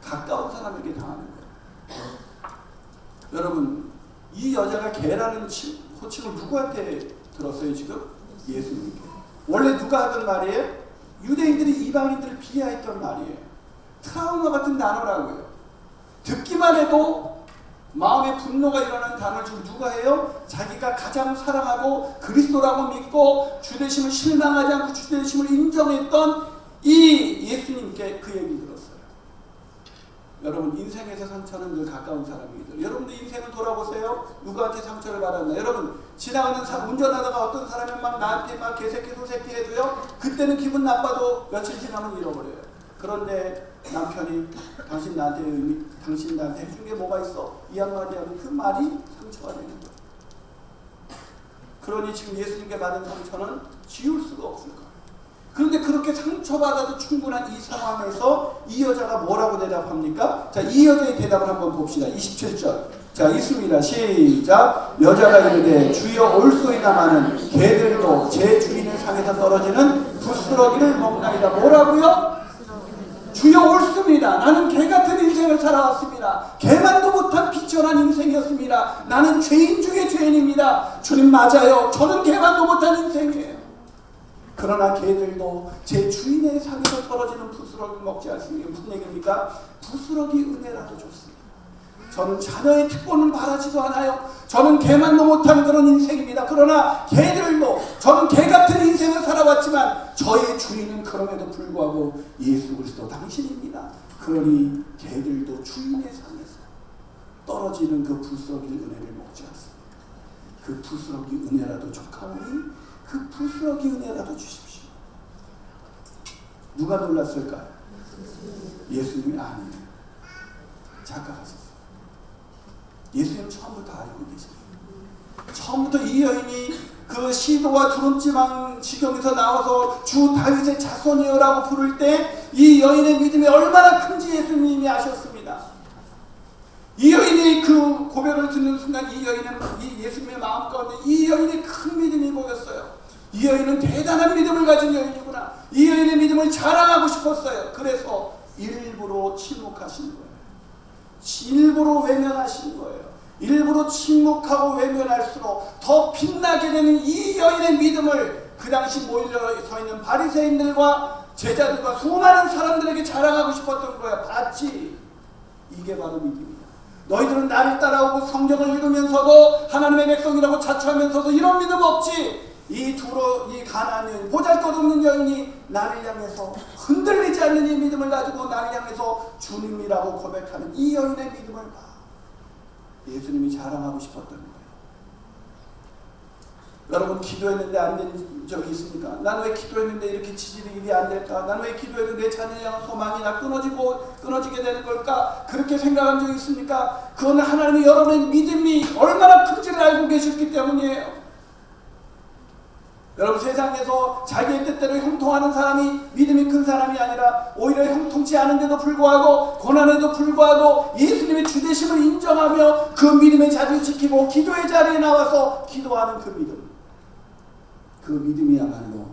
가까운 사람에게 당하는 거예요. 여러분, 이 여자가 개라는 호칭을 누구한테 들었어요 지금? 예수님께. 원래 누가 하던 말이에요? 유대인들이 이방인들을 비하했던 말이에요. 트라우마 같은 단어라고요. 듣기만 해도 마음에 분노가 일어나는 단어를 지금 누가 해요? 자기가 가장 사랑하고 그리스도라고 믿고 주되심을 실망하지 않고 주되심을 인정했던 이 예수님께 그 얘기 들었어요. 여러분, 인생에서 상처는 늘 가까운 사람이거든요. 여러분들 인생을 돌아보세요. 누구한테 상처를 받았나? 여러분, 지나가는 운전하다가 어떤 사람이 막 나한테 막 개새끼 소새끼 해도요, 그때는 기분 나빠도 며칠 지나면 잃어버려요. 그런데 남편이 당신 나한테 해준 게 뭐가 있어? 이 한마디 하면 그 말이 상처가 되는 거예요. 그러니 지금 예수님께 받은 상처는 지울 수가 없을 거예요. 그런데 그렇게 상처받아도 충분한 이 상황에서 이 여자가 뭐라고 대답합니까? 자, 이 여자의 대답을 한번 봅시다. 27절. 자, 있습니다. 시작. 여자가 이르되 주여 올소이다마는 개들도 제 주인의 상에서 떨어지는 부스러기를 먹나이다. 뭐라고요? 주여 옳습니다. 나는 개같은 인생을 살아왔습니다. 개만도 못한 비천한 인생이었습니다. 나는 죄인 중에 죄인입니다. 주님 맞아요. 저는 개만도 못한 인생이에요. 그러나 개들도 제 주인의 상에서 떨어지는 부스러기를 먹지 않습니다. 무슨 얘기입니까? 부스러기 은혜라도 줬습니다. 저는 자녀의 특권을 바라지도 않아요. 저는 개만도 못한 그런 인생입니다. 그러나 개들도, 저는 개같은 인생을 살아왔지만 저의 주인은 그럼에도 불구하고 예수 그리스도 당신입니다. 그러니 개들도 주인의 상에서 떨어지는 그 부스러기 은혜를 먹지 않습니다. 그 부스러기 은혜라도 족하오니 그 부스러기 은혜라도 주십시오. 누가 놀랐을까요? 예수님이 아니에요. 착각하셨어요. 예수님은 처음부터 알고 계세요. 처음부터 이 여인이 그 시도와 두름지망 지경에서 나와서 주 다윗의 자손이여라고 부를 때 이 여인의 믿음이 얼마나 큰지 예수님이 아셨습니다. 이 여인이 그 고백을 듣는 순간 이 여인은 이 예수님의 마음 가운데 이 여인의 큰 믿음이 보였어요. 이 여인은 대단한 믿음을 가진 여인이구나. 이 여인의 믿음을 자랑하고 싶었어요. 그래서 일부러 침묵하신 거예요. 일부러 외면하신 거예요. 일부러 침묵하고 외면할수록 더 빛나게 되는 이 여인의 믿음을 그 당시 모여서 있는 바리새인들과 제자들과 수많은 사람들에게 자랑하고 싶었던 거야. 봤지? 이게 바로 믿음이야. 너희들은 나를 따라오고 성경을 읽으면서도 하나님의 백성이라고 자처하면서도 이런 믿음 없지? 이 가난한 보잘것없는 여인이 나를 향해서 흔들리지 않는 이 믿음을 가지고 나를 향해서 주님이라고 고백하는 이 여인의 믿음을 봐. 예수님이 자랑하고 싶었던 거예요. 여러분 기도했는데 안 된 적이 있습니까? 난 왜 기도했는데 이렇게 지지력이 안 될까? 난 왜 기도했는데 내 자녀를 향한 소망이 나 끊어지게 되는 걸까? 그렇게 생각한 적이 있습니까? 그건 하나님이 여러분의 믿음이 얼마나 큰지를 알고 계셨기 때문이에요. 여러분 세상에서 자기의 뜻대로 형통하는 사람이 믿음이 큰 사람이 아니라 오히려 형통치 않은데도 불구하고 고난에도 불구하고 예수님의 주되심을 인정하며 그 믿음의 자리를 지키고 기도의 자리에 나와서 기도하는 그 믿음, 그 믿음이야말로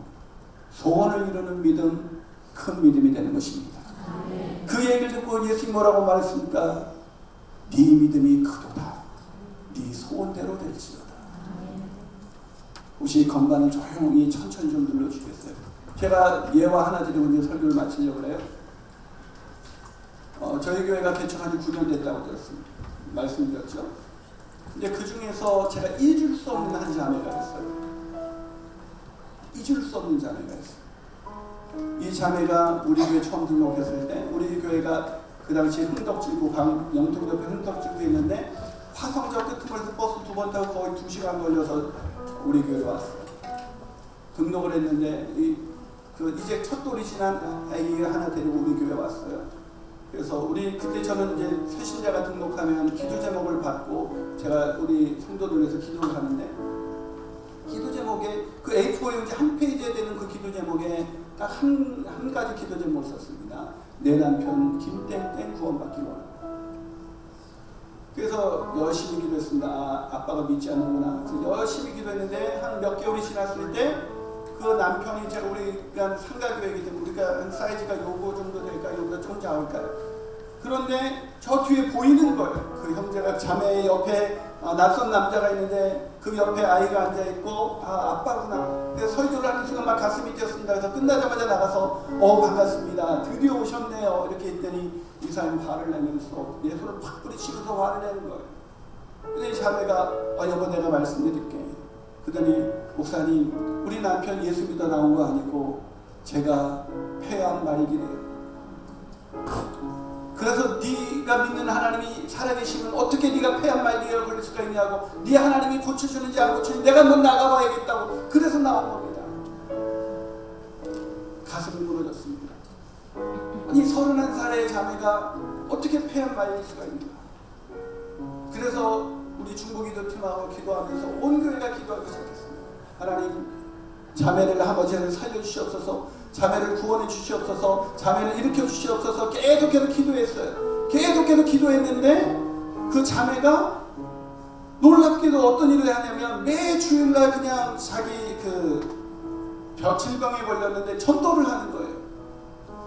소원을 이루는 믿음, 큰 믿음이 되는 것입니다. 그 얘기를 듣고 예수님 뭐라고 말했습니까? 네 믿음이 크도다. 네 소원대로 될지어다. 혹시 건반을 조용히 천천히 좀 눌러주겠어요? 제가 예화 하나 드리고 이제 설교를 마치려고 해요. 저희 교회가 개척한 지 9년 됐다고 들었습니다. 말씀드렸죠? 근데 그 중에서 제가 잊을 수 없는 한 자매가 있어요. 잊을 수 없는 자매가 있어요. 이 자매가 우리 교회 처음 등록했을 때 우리 교회가 그 당시 흥덕지구 영통 옆에 흥덕지구에 있는데 화성저 끝머리에서 버스 2번 타고 거의 2시간 걸려서 우리 교회에 왔어요. 등록을 했는데 이제 첫 돌이 지난 아이 하나 데리고 우리 교회에 왔어요. 그래서 그때 저는 이제 새신자가 등록하면 기도 제목을 받고 제가 우리 성도들 위해서 기도를 하는데 기도 제목에 그 A4용지 한 페이지에 되는 그 기도 제목에 딱 한 가지 기도 제목을 썼습니다. 내 남편 김땡땡 구원받기 원한다. 그래서 열심히 기도했습니다. 아빠가 믿지 않는구나. 그래서 열심히 기도했는데 한 몇 개월이 지났을 때 그 남편이 제가 우리가 상가교회이기 때문에 우리가 한 사이즈가 요거 정도 될까? 요거보다 좀 작을까요? 그런데 저 뒤에 보이는 거예요. 그 형제가 자매 옆에 낯선 남자가 있는데 그 옆에 아이가 앉아있고 아빠구나. 그래서 설교를 하는 순간 막 가슴이 뛰었습니다. 그래서 끝나자마자 나가서 반갑습니다. 드디어 오셨네요. 이렇게 했더니 이 사람이 화를 내면서 내 손을 팍 뿌리치면서 화를 내는 거예요. 근데 이 자매가 여보 내가 말씀드릴게. 그러더니 목사님 우리 남편 예수 믿어 나온 거 아니고 제가 폐암 말기래요. 그래서 네가 믿는 하나님이 살아계시면 어떻게 네가 폐암 말기에 걸릴 수가 있냐고 네 하나님이 고쳐주는지 안 고쳐주는지 내가 한번 나가봐야겠다고 그래서 나온 겁니다. 가슴이 무너졌습니다. 아니 31살의 자매가 어떻게 폐암 말릴 수가 있는가. 그래서 우리 중보기도팀하고 기도하면서 온 교회가 기도하기 시작했습니다. 하나님 자매를 아버지를 살려주시옵소서. 자매를 구원해 주시옵소서. 자매를 일으켜 주시옵소서. 계속해서 기도했어요. 계속해서 기도했는데 그 자매가 놀랍게도 어떤 일을 하냐면 매 주일날 그냥 자기 질병에 걸렸는데 전도를 하는 거예요.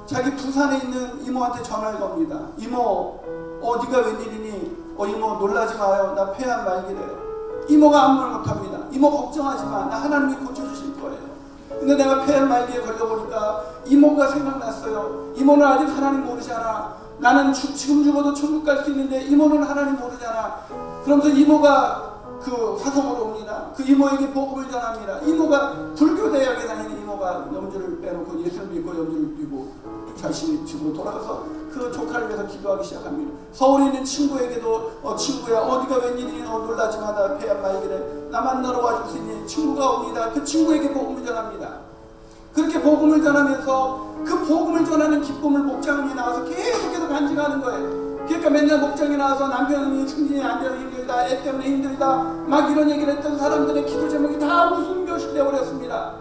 자기 부산에 있는 이모한테 전화를 겁니다. 이모 네가 웬일이니? 이모 놀라지 마요. 나 폐암 말기래요. 이모가 아무 말 못합니다. 이모 걱정하지 마. 나 하나님이 고쳐주실 거예요. 근데 내가 폐암 말기에 걸려보니까 이모가 생각났어요. 이모는 아직 하나님 모르잖아. 나는 지금 죽어도 천국 갈 수 있는데 이모는 하나님 모르잖아. 그러면서 이모가 그 화성으로 옵니다. 그 이모에게 복음을 전합니다. 이모가 불교 대학에 다니는 이모가 염주를 빼놓고 예수를 믿고 염주를 띄고 자신이 집으로 돌아가서 그 조카를 위해서 기도하기 시작합니다. 서울에 있는 친구에게도 친구야 네가 웬일이니 놀라지 마. 나 폐암 말기래. 나 만나러 와줄 수 있니? 친구가 옵니다. 그 친구에게 복음을 전합니다. 그렇게 복음을 전하면서 그 복음을 전하는 기쁨을 목장님이 나와서 계속 하는 거예요. 그러니까 맨날 목장에 나와서 남편이 승진이 안 되어 힘들다, 애 때문에 힘들다 막 이런 얘기를 했던 사람들의 기도 제목이 다 웃음 교실되어 버렸습니다.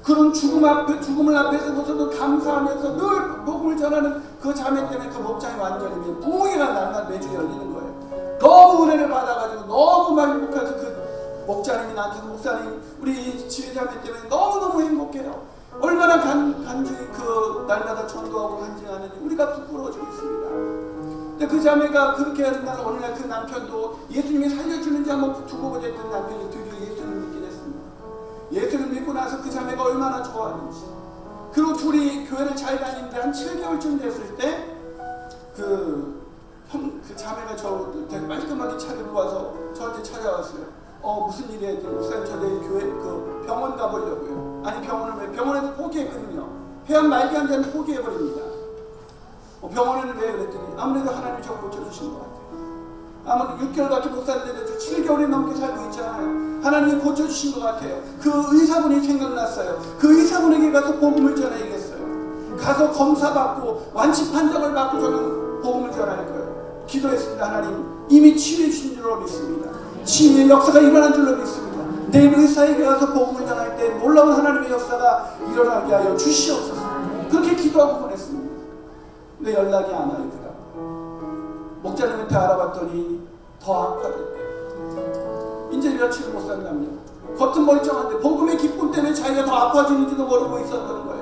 그런 죽음을 앞에서 보서도 감사하면서 늘 복음을 전하는 그 자매 때문에 그 목장이 완전히 부흥회가 날마다 매주 열리는 거예요. 너무 은혜를 받아가지고 너무 막 행복해서 그 목자님이 나한테 목사님 우리 지혜자매 때문에 너무너무 행복해요. 얼마나 간증히 그 날마다 전도하고 간증하는지 우리가 부끄러워지고 있습니다. 근데 그 자매가 그렇게 하는 날 어느 날 그 남편도 예수님이 살려주는지 한번 두고 보자 했던 남편이 드디어 예수님을 믿게 됐습니다. 예수를 믿고 나서 그 자매가 얼마나 좋아하는지. 그리고 둘이 교회를 잘 다니는데 한 7개월쯤 됐을 때 그 자매가 저 되게 말끔하게 차려입고 와서 저한테 찾아왔어요. 무슨 일이에요? 목사님 저 내일 교회 그 병원 가보려고요. 아니 병원에서 포기했거든요. 폐암 말기 환자는 포기해버립니다. 병원에는 왜 그랬더니 아무래도 하나님이 저 고쳐주신 것 같아요. 아무래도 6개월밖에 못 살는데 저 7개월이 넘게 살고 있잖아요. 하나님이 고쳐주신 것 같아요. 그 의사분이 생각났어요. 그 의사분에게 가서 복음을 전해야겠어요. 가서 검사받고 완치 판정을 받고 저는 복음을 전할 거예요. 기도했습니다. 하나님 이미 치유해 주신 줄로 믿습니다. 치유의 역사가 일어난 줄로 믿습니다. 내일 의사에게 가서 복음을 전할 때 놀라운 하나님의 역사가 일어나게 하여 주시옵소서. 그렇게 기도하고 보냈습니다. 근데 연락이 안 와요. 목자님한테 알아봤더니 더 악화됐대요. 이제 며칠 못 산답니다. 겉은 멀쩡한데 복음의 기쁨 때문에 자기가 더 아파지는지도 모르고 있었던 거예요.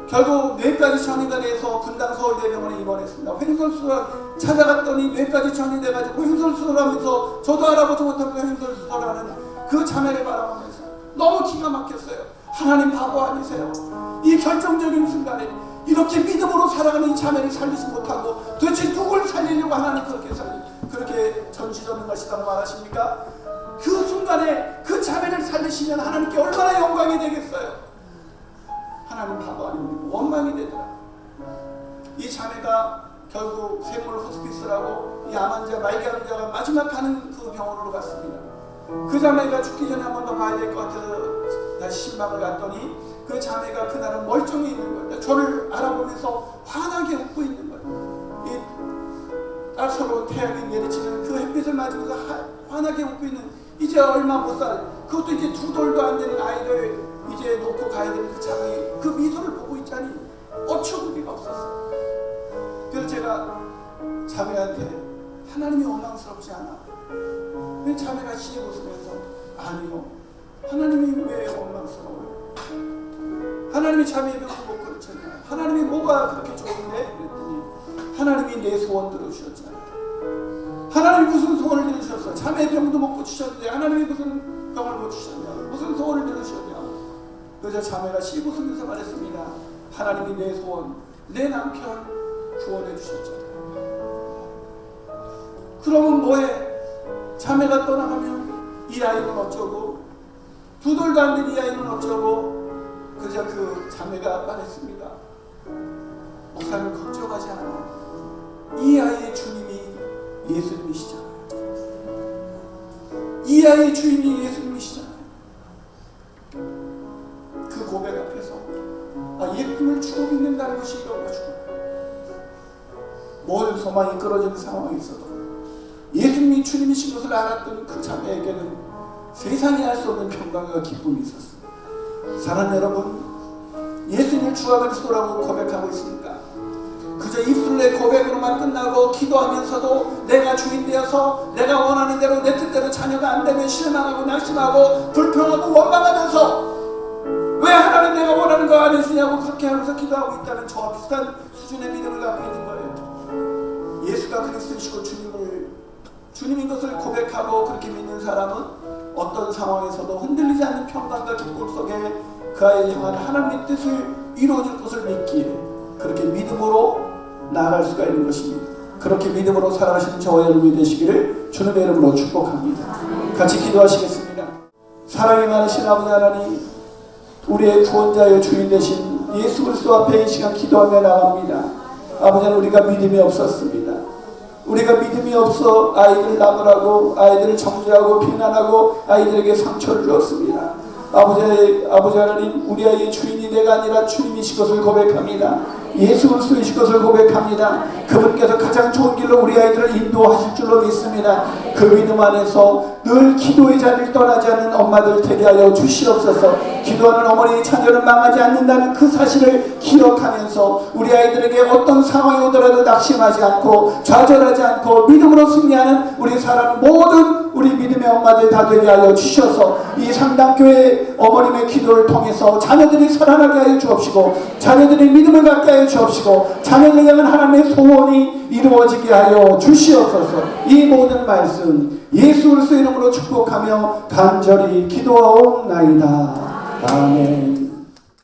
결국 뇌까지 전이가 돼서 분당 서울대병원에 입원했습니다. 횡설수설 찾아갔더니 뇌까지 전이 돼가지고 횡설수설하면서 저도 알아보지 못하면서 횡설수설하는 그 자매를 바라보면서 너무 기가 막혔어요. 하나님 바보 아니세요? 이 결정적인 순간에 이렇게 믿음으로 살아가는 이 자매를 살리지 못하고 도대체 누굴 살리려고 하나님 그렇게 전시하는 것이라고 말하십니까? 그 순간에 그 자매를 살리시면 하나님께 얼마나 영광이 되겠어요? 하나님 바보 아닙니까? 원망이 되더라. 이 자매가 결국 샘물 호스피스라고 이 암 환자, 말기 환자가 마지막 가는 그 병원으로 갔습니다. 그 자매가 죽기 전에 한 번 더 봐야 될 것 같아서 다시 신방을 갔더니 그 자매가 그날은 멀쩡히 있는 거예요. 저를 알아보면서 환하게 웃고 있는 거예요. 이 따사로운 태양이 내리치는 그 햇빛을 맞으면서 환하게 웃고 있는 이제 얼마 못 살 그것도 이제 2돌도 안 되는 아이를 이제 놓고 가야 되는 그 자매의 그 미소를 보고 있자니 어처구니가 없었어요. 그래서 제가 자매한테 하나님이 원망스럽지 않아? 왜 자매가 시에 웃으면서 아니요. 하나님이 왜 원망스러워요? 하나님이 자매의 병을 못 그렇잖아요. 하나님이 뭐가 그렇게 좋은데? 그랬더니 하나님이 내 소원 들어주셨잖아요. 하나님이 무슨 소원을 들으셨어요? 자매의 병도 못 고치셨는데 하나님이 무슨 병을 못 주셨냐? 무슨 소원을 들으셨냐? 그래서 자매가 시 웃으면서 말했습니다. 하나님이 내 소원, 내 남편 구원해 주셨잖아요. 그러면 뭐해? 자매가 떠나가면 이 아이는 어쩌고 2돌도 안 된 이 아이는 어쩌고. 그저 그 자매가 말했습니다. 목사님 걱정하지 않아요. 이 아이의 주님이 예수님이시잖아요. 이 아이의 주인이 예수님이시잖아요. 그 고백 앞에서 예수님을 주고 믿는다는 것이 이런 것이고 모든 소망이 끊어지는 상황이 있어도 예수님이 주님이신 것을 알았던 그 자매에게는 세상이 알 수 없는 평강과 기쁨이 있었습니다. 사랑하는 여러분, 예수님을 주와 그리스도라고 고백하고 있습니까? 그저 입술의 고백으로만 끝나고 기도하면서도 내가 주인 되어서 내가 원하는 대로 내 뜻대로 자녀가 안 되면 실망하고 낙심하고 불평하고 원망하면서 왜 하나님 내가 원하는 거 안 해주냐고 그렇게 하면서 기도하고 있다는 저와 비슷한 수준의 믿음을 갖고 있는 거예요. 예수가 그리스도이시고 주님인 것을 고백하고 그렇게 믿는 사람은 어떤 상황에서도 흔들리지 않는 평강과 기쁨 속에 그 아이를 향한 하나님의 뜻을 이루어질 것을 믿기에 그렇게 믿음으로 나아갈 수가 있는 것입니다. 그렇게 믿음으로 살아가시는 저와 여러분이 되시기를 주님의 이름으로 축복합니다. 같이 기도하시겠습니다. 사랑이 많으신 아버지 하나님, 우리의 구원자여 주인 되신 예수 그리스도 앞에 이 시간 기도하며 나갑니다. 아버지 하나님, 우리가 믿음이 없었습니다. 우리가 믿음이 없어 아이들을 나무라고 아이들을 정죄하고 비난하고 아이들에게 상처를 주었습니다. 아버지 하나님, 우리 아이의 주인이 내가 아니라 주님이신 것을 고백합니다. 예수 그리스도이신 것을 고백합니다. 그분께서 가장 좋은 길로 우리 아이들을 인도하실 줄로 믿습니다. 그 믿음 안에서 늘 기도의 자리를 떠나지 않는 엄마들 되게 하여 주시옵소서. 기도하는 어머니의 자녀는 망하지 않는다는 그 사실을 기억하면서 우리 아이들에게 어떤 상황이 오더라도 낙심하지 않고 좌절하지 않고 믿음으로 승리하는 우리 사랑하는 모든 우리 믿음의 엄마들 다 되게 하여 주셔서 이 상당교회 어머님의 기도를 통해서 자녀들이 살아나게 하여 주옵시고 자녀들이 믿음을 갖게 하여 주옵시고 자녀들 향한 하나님의 소원이 이루어지게 하여 주시옵소서. 이 모든 말씀 예수 그리스도의 이름으로 축복하며 간절히 기도하옵나이다. 아멘.